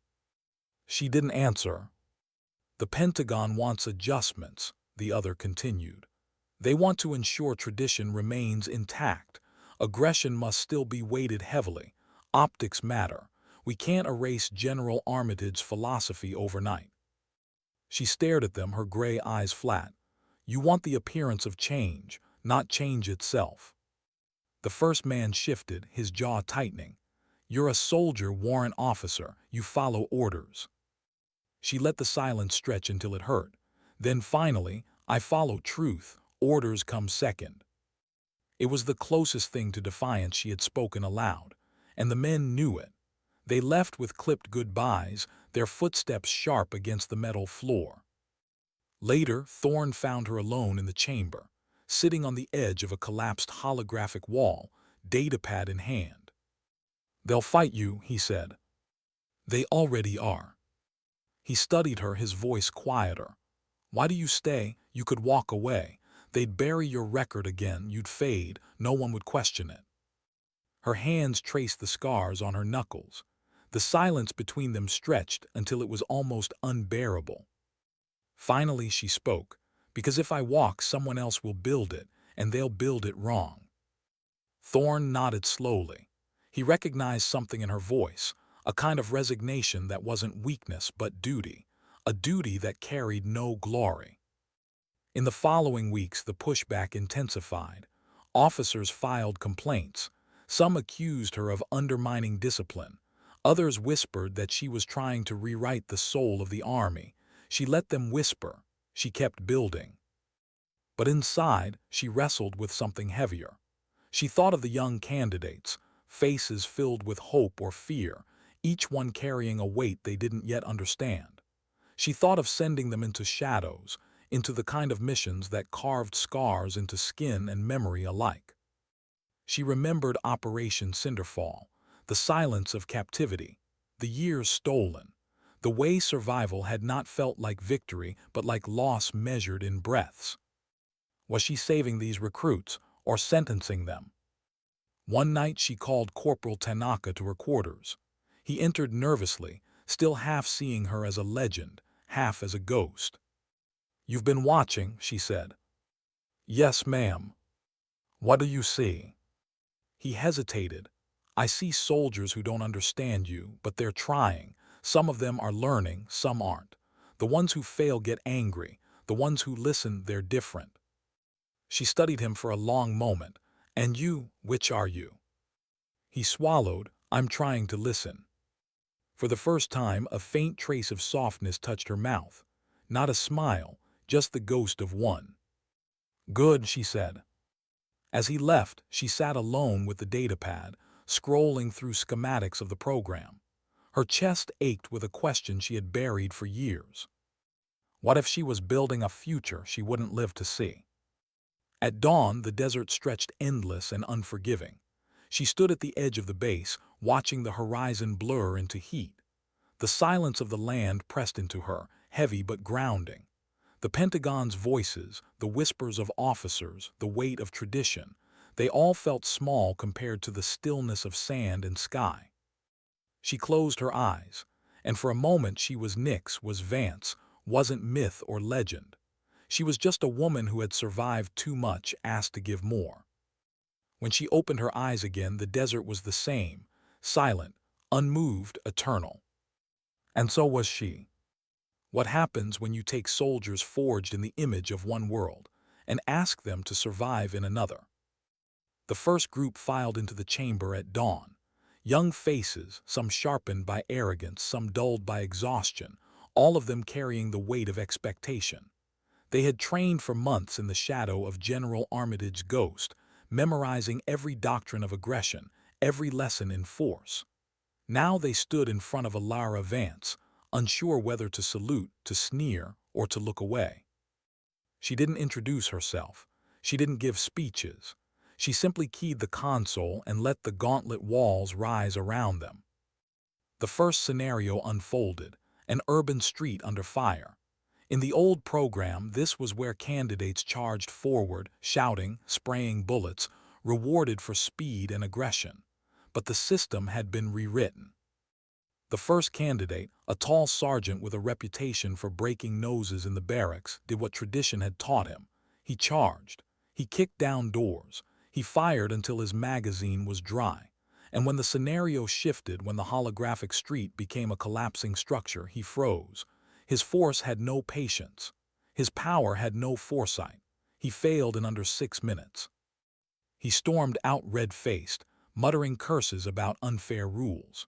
She didn't answer. "The Pentagon wants adjustments," the other continued. "They want to ensure tradition remains intact. Aggression must still be weighted heavily. Optics matter. We can't erase General Armitage's philosophy overnight." She stared at them, her gray eyes flat. "You want the appearance of change, not change itself." The first man shifted, his jaw tightening. "You're a soldier, warrant officer. You follow orders." She let the silence stretch until it hurt. Then finally, "I follow truth. Orders come second." It was the closest thing to defiance she had spoken aloud, and the men knew it. They left with clipped goodbyes, their footsteps sharp against the metal floor. Later, Thorne found her alone in the chamber, sitting on the edge of a collapsed holographic wall, datapad in hand. "They'll fight you," he said. "They already are." He studied her, his voice quieter. "Why do you stay? You could walk away. They'd bury your record again, you'd fade, no one would question it." Her hands traced the scars on her knuckles. The silence between them stretched until it was almost unbearable. Finally she spoke, "Because if I walk, someone else will build it, and they'll build it wrong." Thorne nodded slowly. He recognized something in her voice, a kind of resignation that wasn't weakness but duty, a duty that carried no glory. In the following weeks, the pushback intensified. Officers filed complaints. Some accused her of undermining discipline. Others whispered that she was trying to rewrite the soul of the army. She let them whisper. She kept building. But inside, she wrestled with something heavier. She thought of the young candidates, faces filled with hope or fear, each one carrying a weight they didn't yet understand. She thought of sending them into shadows, into the kind of missions that carved scars into skin and memory alike. She remembered Operation Cinderfall, the silence of captivity, the years stolen, the way survival had not felt like victory but like loss measured in breaths. Was she saving these recruits or sentencing them? One night she called Corporal Tanaka to her quarters. He entered nervously, still half seeing her as a legend, half as a ghost. "You've been watching," she said. "Yes, ma'am." "What do you see?" He hesitated. "I see soldiers who don't understand you, but they're trying. Some of them are learning, some aren't. The ones who fail get angry. The ones who listen, they're different." She studied him for a long moment. "And you, which are you?" He swallowed. "I'm trying to listen." For the first time, a faint trace of softness touched her mouth. Not a smile, just the ghost of one. "Good," she said. As he left, she sat alone with the datapad, scrolling through schematics of the program. Her chest ached with a question she had buried for years. What if she was building a future she wouldn't live to see? At dawn, the desert stretched endless and unforgiving. She stood at the edge of the base, watching the horizon blur into heat. The silence of the land pressed into her, heavy but grounding. The Pentagon's voices, the whispers of officers, the weight of tradition, they all felt small compared to the stillness of sand and sky. She closed her eyes, and for a moment she was Nyx, was Vance, wasn't myth or legend. She was just a woman who had survived too much, asked to give more. When she opened her eyes again, the desert was the same, silent, unmoved, eternal. And so was she. What happens when you take soldiers forged in the image of one world and ask them to survive in another? The first group filed into the chamber at dawn. Young faces, some sharpened by arrogance, some dulled by exhaustion, all of them carrying the weight of expectation. They had trained for months in the shadow of General Armitage's ghost, memorizing every doctrine of aggression, every lesson in force. Now they stood in front of Alara Vance, unsure whether to salute, to sneer, or to look away. She didn't introduce herself. She didn't give speeches. She simply keyed the console and let the Gauntlet walls rise around them. The first scenario unfolded, an urban street under fire. In the old program, this was where candidates charged forward, shouting, spraying bullets, rewarded for speed and aggression. But the system had been rewritten. The first candidate, a tall sergeant with a reputation for breaking noses in the barracks, did what tradition had taught him. He charged. He kicked down doors. He fired until his magazine was dry. And when the scenario shifted, when the holographic street became a collapsing structure, he froze. His force had no patience. His power had no foresight. He failed in under 6 minutes. He stormed out red-faced, muttering curses about unfair rules.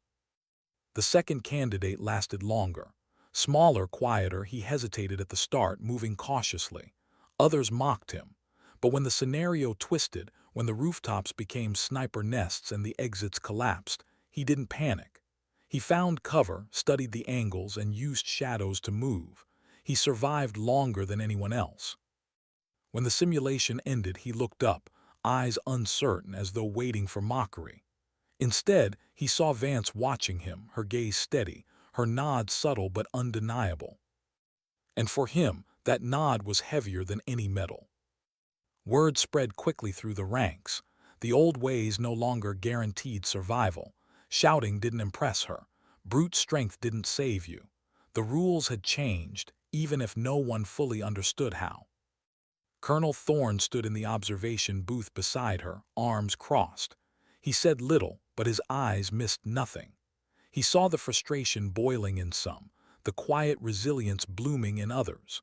The second candidate lasted longer. Smaller, quieter, he hesitated at the start, moving cautiously. Others mocked him. But when the scenario twisted, when the rooftops became sniper nests and the exits collapsed, he didn't panic. He found cover, studied the angles, and used shadows to move. He survived longer than anyone else. When the simulation ended, he looked up, eyes uncertain as though waiting for mockery. Instead, he saw Vance watching him, her gaze steady, her nod subtle but undeniable. And for him, that nod was heavier than any medal. Word spread quickly through the ranks. The old ways no longer guaranteed survival. Shouting didn't impress her. Brute strength didn't save you. The rules had changed, even if no one fully understood how. Colonel Thorne stood in the observation booth beside her, arms crossed. He said little, but his eyes missed nothing. He saw the frustration boiling in some, the quiet resilience blooming in others.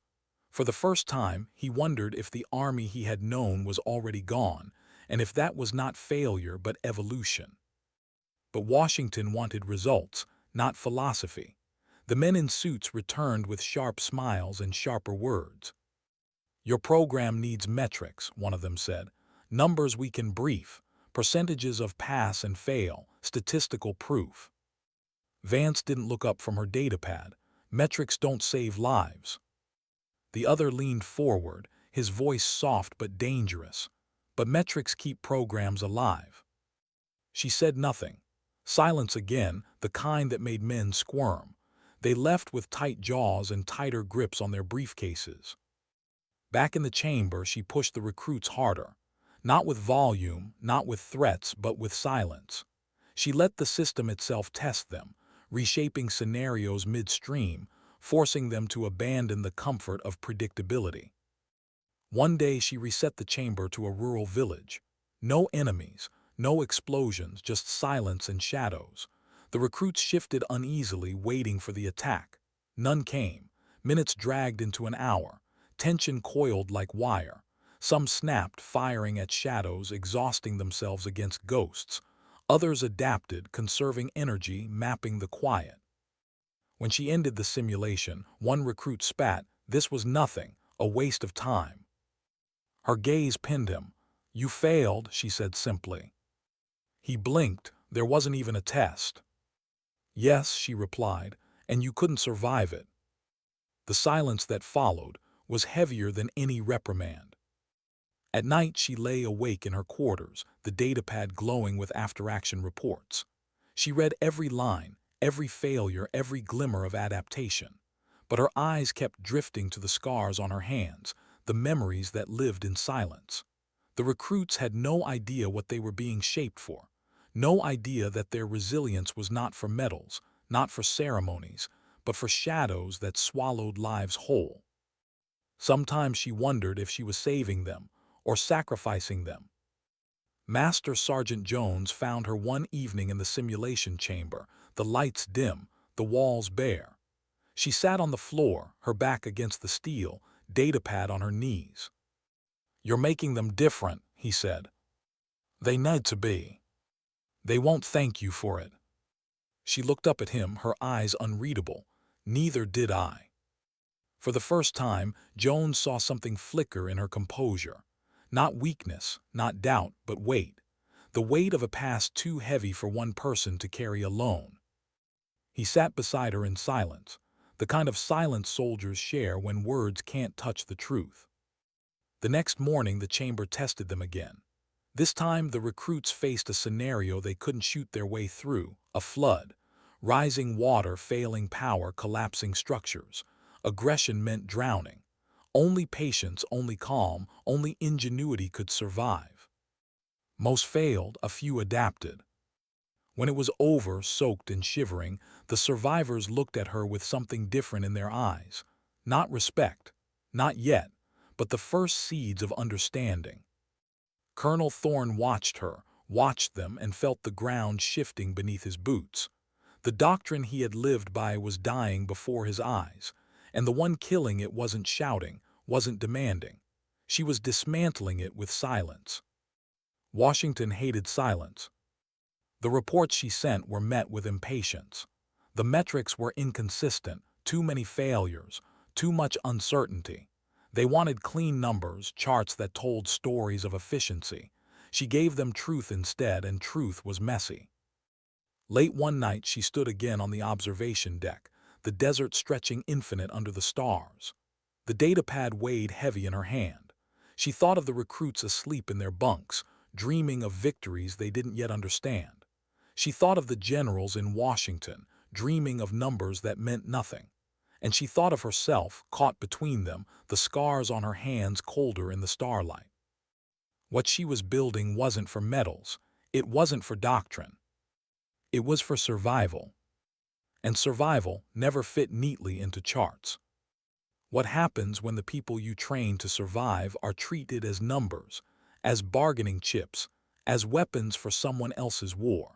For the first time, he wondered if the army he had known was already gone, and if that was not failure but evolution. But Washington wanted results, not philosophy. The men in suits returned with sharp smiles and sharper words. "Your program needs metrics," one of them said. "Numbers we can brief. Percentages of pass and fail, statistical proof." Vance didn't look up from her datapad. Metrics don't save lives. The other leaned forward, his voice soft but dangerous. "But metrics keep programs alive." She said nothing. Silence again, the kind that made men squirm. They left with tight jaws and tighter grips on their briefcases. Back in the chamber, she pushed the recruits harder. Not with volume, not with threats, but with silence. She let the system itself test them, reshaping scenarios midstream, forcing them to abandon the comfort of predictability. One day she reset the chamber to a rural village. No enemies, no explosions, just silence and shadows. The recruits shifted uneasily, waiting for the attack. None came. Minutes dragged into an hour. Tension coiled like wire. Some snapped, firing at shadows, exhausting themselves against ghosts. Others adapted, conserving energy, mapping the quiet. When she ended the simulation, one recruit spat, "This was nothing, a waste of time." Her gaze pinned him. "You failed," she said simply. He blinked. There wasn't even a test. "Yes," she replied, "and you couldn't survive it." The silence that followed was heavier than any reprimand. At night, she lay awake in her quarters, the datapad glowing with after-action reports. She read every line, every failure, every glimmer of adaptation. But her eyes kept drifting to the scars on her hands, the memories that lived in silence. The recruits had no idea what they were being shaped for. No idea that their resilience was not for medals, not for ceremonies, but for shadows that swallowed lives whole. Sometimes she wondered if she was saving them, or sacrificing them. Master Sergeant Jones found her one evening in the simulation chamber, the lights dim, the walls bare. She sat on the floor, her back against the steel, datapad on her knees. "You're making them different," he said. "They need to be. They won't thank you for it." She looked up at him, her eyes unreadable. "Neither did I." For the first time, Jones saw something flicker in her composure. Not weakness, not doubt, but weight. The weight of a past too heavy for one person to carry alone. He sat beside her in silence, the kind of silence soldiers share when words can't touch the truth. The next morning, the chamber tested them again. This time, the recruits faced a scenario they couldn't shoot their way through, a flood. Rising water, failing power, collapsing structures. Aggression meant drowning. Only patience, only calm, only ingenuity could survive. Most failed, a few adapted. When it was over, soaked and shivering, the survivors looked at her with something different in their eyes. Not respect, not yet, but the first seeds of understanding. Colonel Thorne watched her, watched them, and felt the ground shifting beneath his boots. The doctrine he had lived by was dying before his eyes, and the one killing it wasn't shouting, wasn't demanding. She was dismantling it with silence. Washington hated silence. The reports she sent were met with impatience. The metrics were inconsistent, too many failures, too much uncertainty. They wanted clean numbers, charts that told stories of efficiency. She gave them truth instead, and truth was messy. Late one night she stood again on the observation deck, the desert stretching infinite under the stars. The datapad weighed heavy in her hand. She thought of the recruits asleep in their bunks, dreaming of victories they didn't yet understand. She thought of the generals in Washington, dreaming of numbers that meant nothing. And she thought of herself, caught between them, the scars on her hands colder in the starlight. What she was building wasn't for medals. It wasn't for doctrine. It was for survival. And survival never fit neatly into charts. What happens when the people you train to survive are treated as numbers, as bargaining chips, as weapons for someone else's war?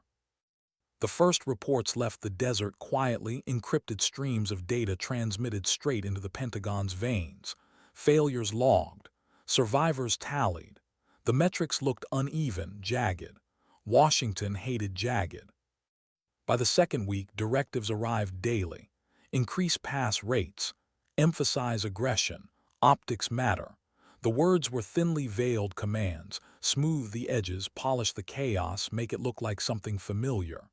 The first reports left the desert quietly, encrypted streams of data transmitted straight into the Pentagon's veins. Failures logged. Survivors tallied. The metrics looked uneven, jagged. Washington hated jagged. By the second week, directives arrived daily. Increase pass rates. Emphasize aggression. Optics matter. The words were thinly veiled commands. Smooth the edges, polish the chaos, make it look like something familiar.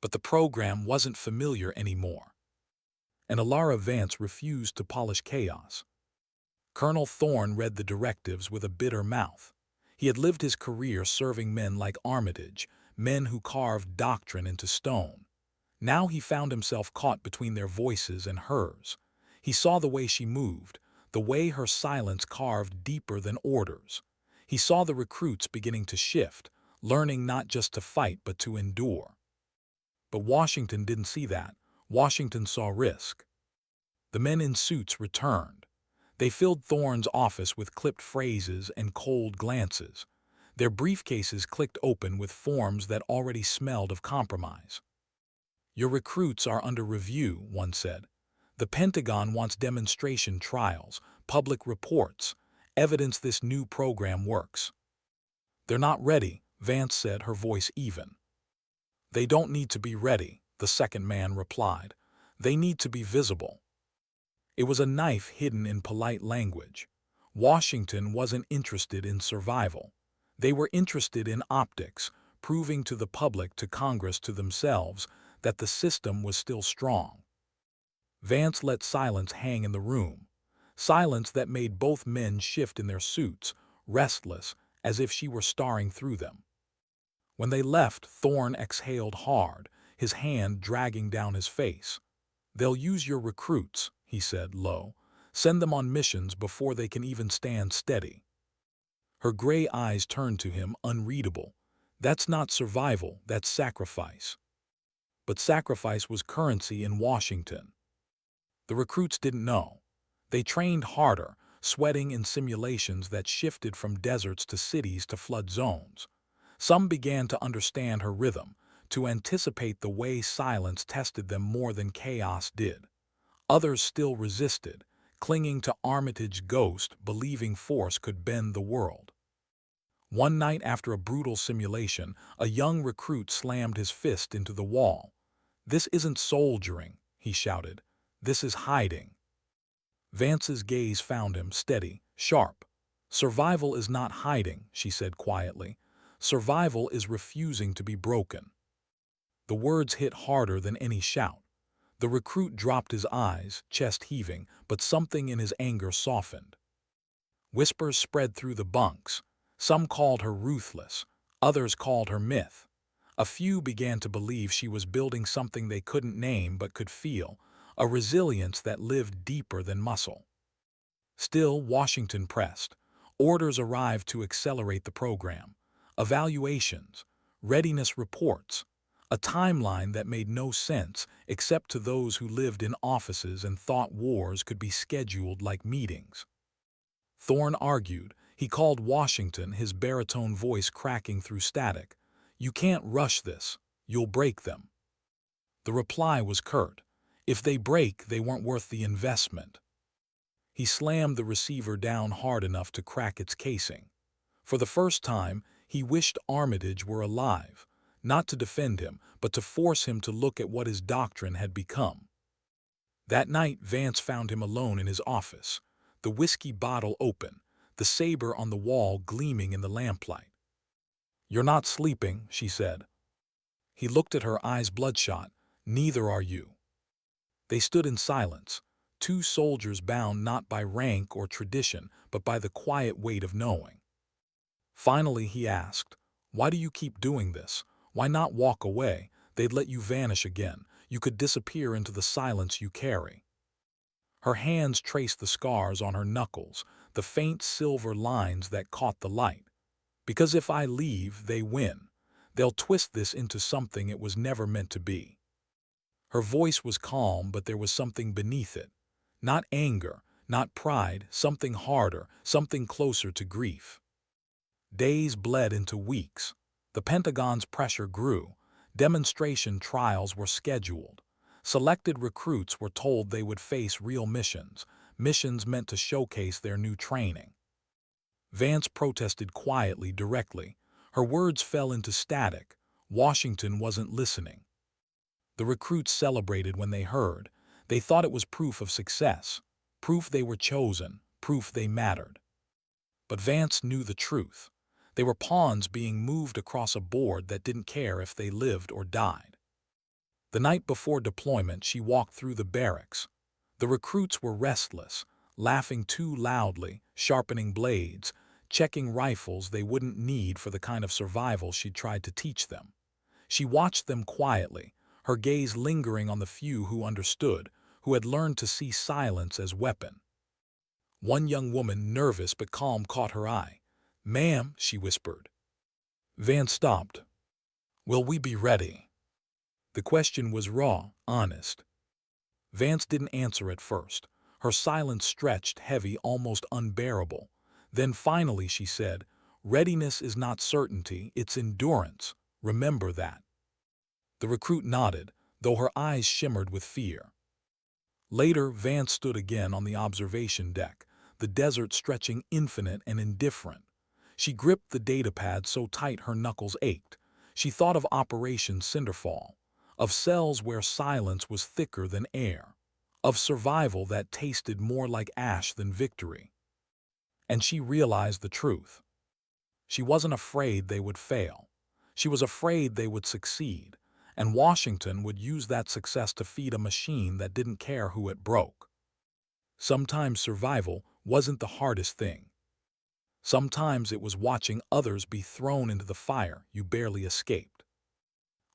But the program wasn't familiar anymore. And Alara Vance refused to polish chaos. Colonel Thorne read the directives with a bitter mouth. He had lived his career serving men like Armitage, men who carved doctrine into stone. Now he found himself caught between their voices and hers. He saw the way she moved, the way her silence carved deeper than orders. He saw the recruits beginning to shift, learning not just to fight but to endure. But Washington didn't see that. Washington saw risk. The men in suits returned. They filled Thorne's office with clipped phrases and cold glances. Their briefcases clicked open with forms that already smelled of compromise. "Your recruits are under review," one said. "The Pentagon wants demonstration trials, public reports, evidence this new program works." "They're not ready," Vance said, her voice even. "They don't need to be ready," the second man replied. "They need to be visible." It was a knife hidden in polite language. Washington wasn't interested in survival. They were interested in optics, proving to the public, to Congress, to themselves, that the system was still strong. Vance let silence hang in the room. Silence that made both men shift in their suits, restless, as if she were staring through them. When they left, Thorne exhaled hard, his hand dragging down his face. "They'll use your recruits," he said low. "Send them on missions before they can even stand steady." Her gray eyes turned to him, unreadable. "That's not survival, that's sacrifice." But sacrifice was currency in Washington. The recruits didn't know. They trained harder, sweating in simulations that shifted from deserts to cities to flood zones. Some began to understand her rhythm, to anticipate the way silence tested them more than chaos did. Others still resisted, clinging to Armitage's ghost, believing force could bend the world. One night after a brutal simulation, a young recruit slammed his fist into the wall. "This isn't soldiering," he shouted. "This is hiding." Vance's gaze found him, steady, sharp. "Survival is not hiding," she said quietly. "Survival is refusing to be broken." The words hit harder than any shout. The recruit dropped his eyes, chest heaving, but something in his anger softened. Whispers spread through the bunks. Some called her ruthless. Others called her myth. A few began to believe she was building something they couldn't name but could feel, a resilience that lived deeper than muscle. Still, Washington pressed. Orders arrived to accelerate the program. Evaluations, readiness reports, a timeline that made no sense except to those who lived in offices and thought wars could be scheduled like meetings. Thorne argued. He called Washington, his baritone voice cracking through static. "You can't rush this. You'll break them." The reply was curt. If they break, they weren't worth the investment. He slammed the receiver down hard enough to crack its casing. For the first time, he wished Armitage were alive, not to defend him, but to force him to look at what his doctrine had become. That night, Vance found him alone in his office, the whiskey bottle open, the saber on the wall gleaming in the lamplight. "You're not sleeping," she said. He looked at her, eyes bloodshot. "Neither are you." They stood in silence, two soldiers bound not by rank or tradition, but by the quiet weight of knowing. Finally, he asked, "Why do you keep doing this? Why not walk away? They'd let you vanish again. You could disappear into the silence you carry." Her hands traced the scars on her knuckles, the faint silver lines that caught the light. "Because if I leave, they win. They'll twist this into something it was never meant to be." Her voice was calm, but there was something beneath it. Not anger, not pride, something harder, something closer to grief. Days bled into weeks. The Pentagon's pressure grew. Demonstration trials were scheduled. Selected recruits were told they would face real missions, missions meant to showcase their new training. Vance protested quietly, directly. Her words fell into static. Washington wasn't listening. The recruits celebrated when they heard. They thought it was proof of success, proof they were chosen, proof they mattered. But Vance knew the truth. They were pawns being moved across a board that didn't care if they lived or died. The night before deployment, she walked through the barracks. The recruits were restless, laughing too loudly, sharpening blades, checking rifles they wouldn't need for the kind of survival she'd tried to teach them. She watched them quietly, her gaze lingering on the few who understood, who had learned to see silence as weapon. One young woman, nervous but calm, caught her eye. "Ma'am," she whispered. Vance stopped. "Will we be ready?" The question was raw, honest. Vance didn't answer at first. Her silence stretched, heavy, almost unbearable. Then finally she said, "Readiness is not certainty, it's endurance. Remember that." The recruit nodded, though her eyes shimmered with fear. Later, Vance stood again on the observation deck, the desert stretching infinite and indifferent. She gripped the datapad so tight her knuckles ached. She thought of Operation Cinderfall, of cells where silence was thicker than air, of survival that tasted more like ash than victory. And she realized the truth. She wasn't afraid they would fail. She was afraid they would succeed, and Washington would use that success to feed a machine that didn't care who it broke. Sometimes survival wasn't the hardest thing. Sometimes it was watching others be thrown into the fire you barely escaped.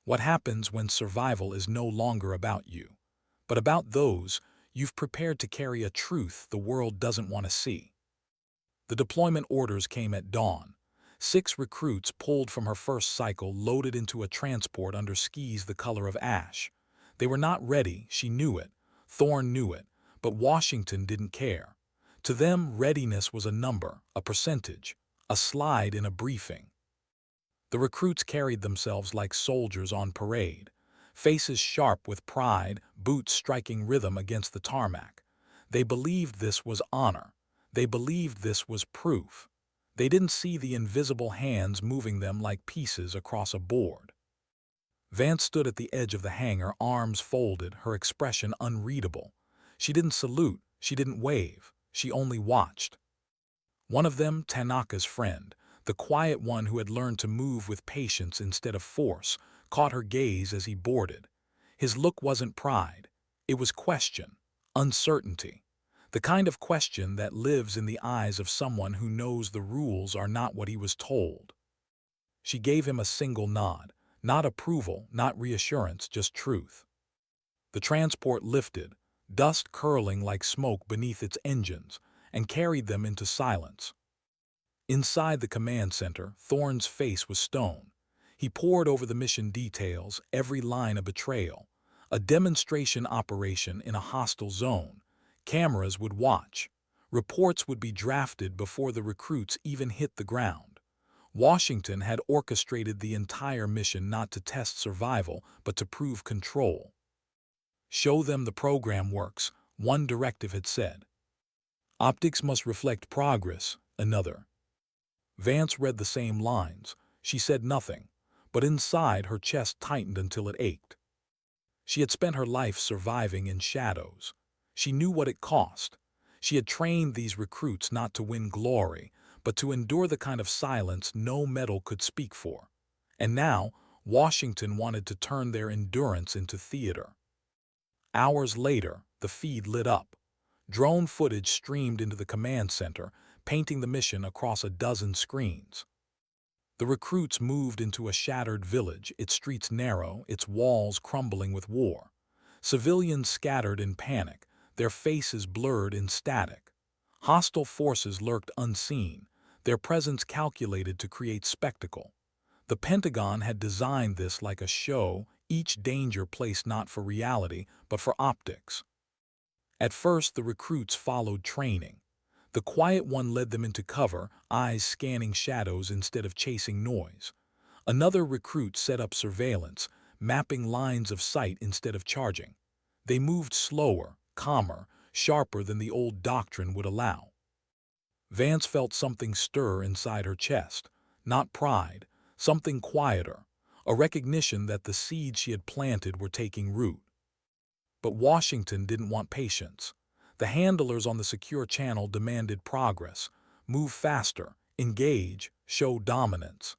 What happens when survival is no longer about you, but about those you've prepared to carry a truth the world doesn't want to see? The deployment orders came at dawn. 6 recruits pulled from her first cycle, loaded into a transport under skis the color of ash. They were not ready, she knew it. Thorne knew it, but Washington didn't care. To them, readiness was a number, a percentage, a slide in a briefing. The recruits carried themselves like soldiers on parade, faces sharp with pride, boots striking rhythm against the tarmac. They believed this was honor. They believed this was proof. They didn't see the invisible hands moving them like pieces across a board. Vance stood at the edge of the hangar, arms folded, her expression unreadable. She didn't salute, she didn't wave, she only watched. One of them, Tanaka's friend, the quiet one who had learned to move with patience instead of force, caught her gaze as he boarded. His look wasn't pride. It was question, uncertainty. The kind of question that lives in the eyes of someone who knows the rules are not what he was told. She gave him a single nod, Not approval, not reassurance, just truth. The transport lifted, dust curling like smoke beneath its engines, and carried them into silence. Inside the command center, Thorne's face was stone. He pored over the mission details, every line a betrayal. A demonstration operation in a hostile zone. Cameras would watch. Reports would be drafted before the recruits even hit the ground. Washington had orchestrated the entire mission not to test survival, but to prove control. Show them the program works, one directive had said. Optics must reflect progress, another. Vance read the same lines. She said nothing, but inside her chest tightened until it ached. She had spent her life surviving in shadows. She knew what it cost. She had trained these recruits not to win glory, but to endure the kind of silence no medal could speak for. And now, Washington wanted to turn their endurance into theater. Hours later, the feed lit up. Drone footage streamed into the command center, painting the mission across a dozen screens. The recruits moved into a shattered village, its streets narrow, its walls crumbling with war. Civilians scattered in panic, their faces blurred in static. Hostile forces lurked unseen, their presence calculated to create spectacle. The Pentagon had designed this like a show, each danger placed not for reality, but for optics. At first, the recruits followed training. The quiet one led them into cover, eyes scanning shadows instead of chasing noise. Another recruit set up surveillance, mapping lines of sight instead of charging. They moved slower, calmer, sharper than the old doctrine would allow. Vance felt something stir inside her chest, not pride, something quieter, a recognition that the seeds she had planted were taking root. But Washington didn't want patience. The handlers on the secure channel demanded progress, move faster, engage, show dominance.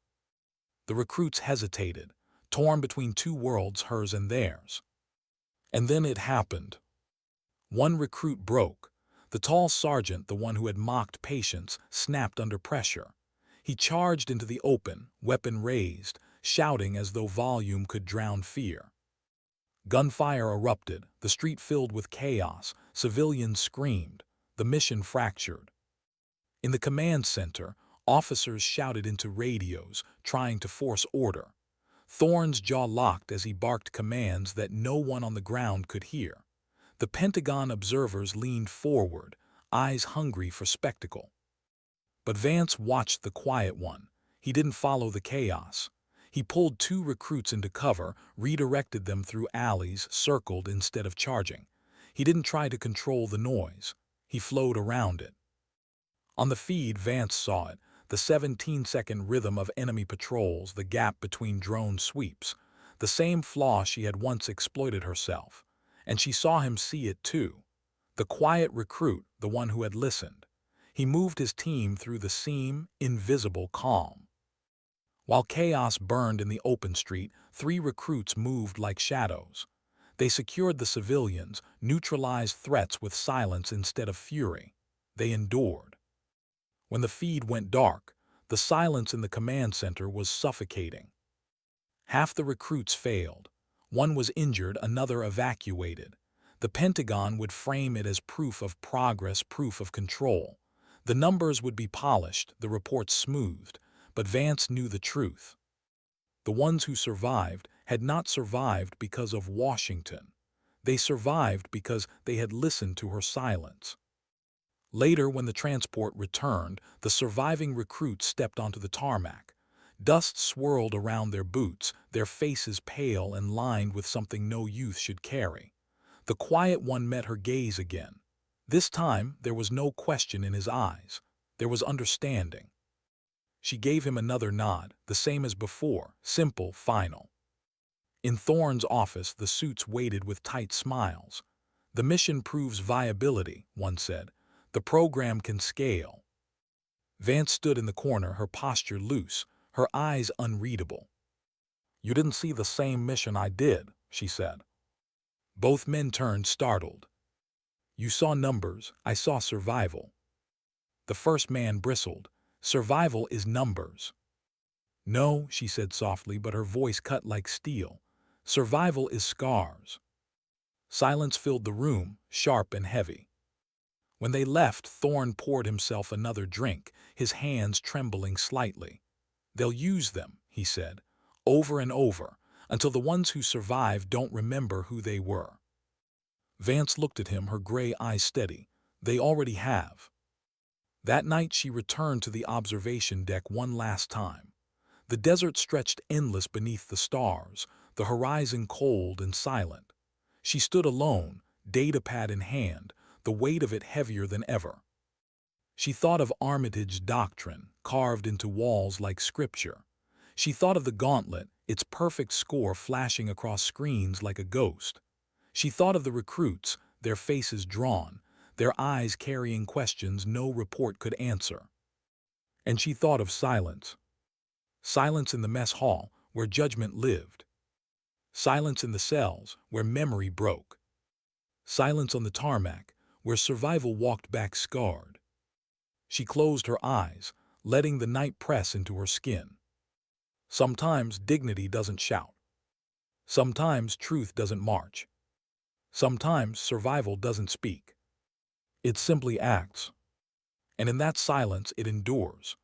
The recruits hesitated, torn between two worlds, hers and theirs. And then it happened. One recruit broke. The tall sergeant, the one who had mocked patience, snapped under pressure. He charged into the open, weapon raised, shouting as though volume could drown fear. Gunfire erupted, the street filled with chaos, civilians screamed, the mission fractured. In the command center, officers shouted into radios, trying to force order. Thorne's jaw locked as he barked commands that no one on the ground could hear. The Pentagon observers leaned forward, eyes hungry for spectacle. But Vance watched the quiet one. He didn't follow the chaos. He pulled two recruits into cover, redirected them through alleys, circled instead of charging. He didn't try to control the noise. He flowed around it. On the feed, Vance saw it, the 17-second rhythm of enemy patrols, the gap between drone sweeps, the same flaw she had once exploited herself. And she saw him see it too. The quiet recruit, the one who had listened. He moved his team through the seam, invisible calm. While chaos burned in the open street, three recruits moved like shadows. They secured the civilians, neutralized threats with silence instead of fury. They endured. When the feed went dark, the silence in the command center was suffocating. Half the recruits failed. One was injured, another evacuated. The Pentagon would frame it as proof of progress, proof of control. The numbers would be polished, the reports smoothed. But Vance knew the truth. The ones who survived had not survived because of Washington. They survived because they had listened to her silence. Later, when the transport returned, the surviving recruits stepped onto the tarmac. Dust swirled around their boots, their faces pale and lined with something no youth should carry. The quiet one met her gaze again. This time, there was no question in his eyes. There was understanding. She gave him another nod, the same as before, simple, final. In Thorne's office, the suits waited with tight smiles. The mission proves viability, one said. The program can scale. Vance stood in the corner, her posture loose, her eyes unreadable. "You didn't see the same mission I did," she said. Both men turned, startled. "You saw numbers, I saw survival." The first man bristled. "Survival is numbers." No, she said softly, but her voice cut like steel. Survival is scars. Silence filled the room, sharp and heavy. When they left, Thorne poured himself another drink, his hands trembling slightly. They'll use them, he said, over and over, until the ones who survive don't remember who they were. Vance looked at him, her gray eyes steady. They already have. That night she returned to the observation deck one last time. The desert stretched endless beneath the stars, the horizon cold and silent. She stood alone, datapad in hand, the weight of it heavier than ever. She thought of Armitage's doctrine, carved into walls like scripture. She thought of the Gauntlet, its perfect score flashing across screens like a ghost. She thought of the recruits, their faces drawn, their eyes carrying questions no report could answer. And she thought of silence. Silence in the mess hall, where judgment lived. Silence in the cells, where memory broke. Silence on the tarmac, where survival walked back scarred. She closed her eyes, letting the night press into her skin. Sometimes dignity doesn't shout. Sometimes truth doesn't march. Sometimes survival doesn't speak. It simply acts. And in that silence it endures,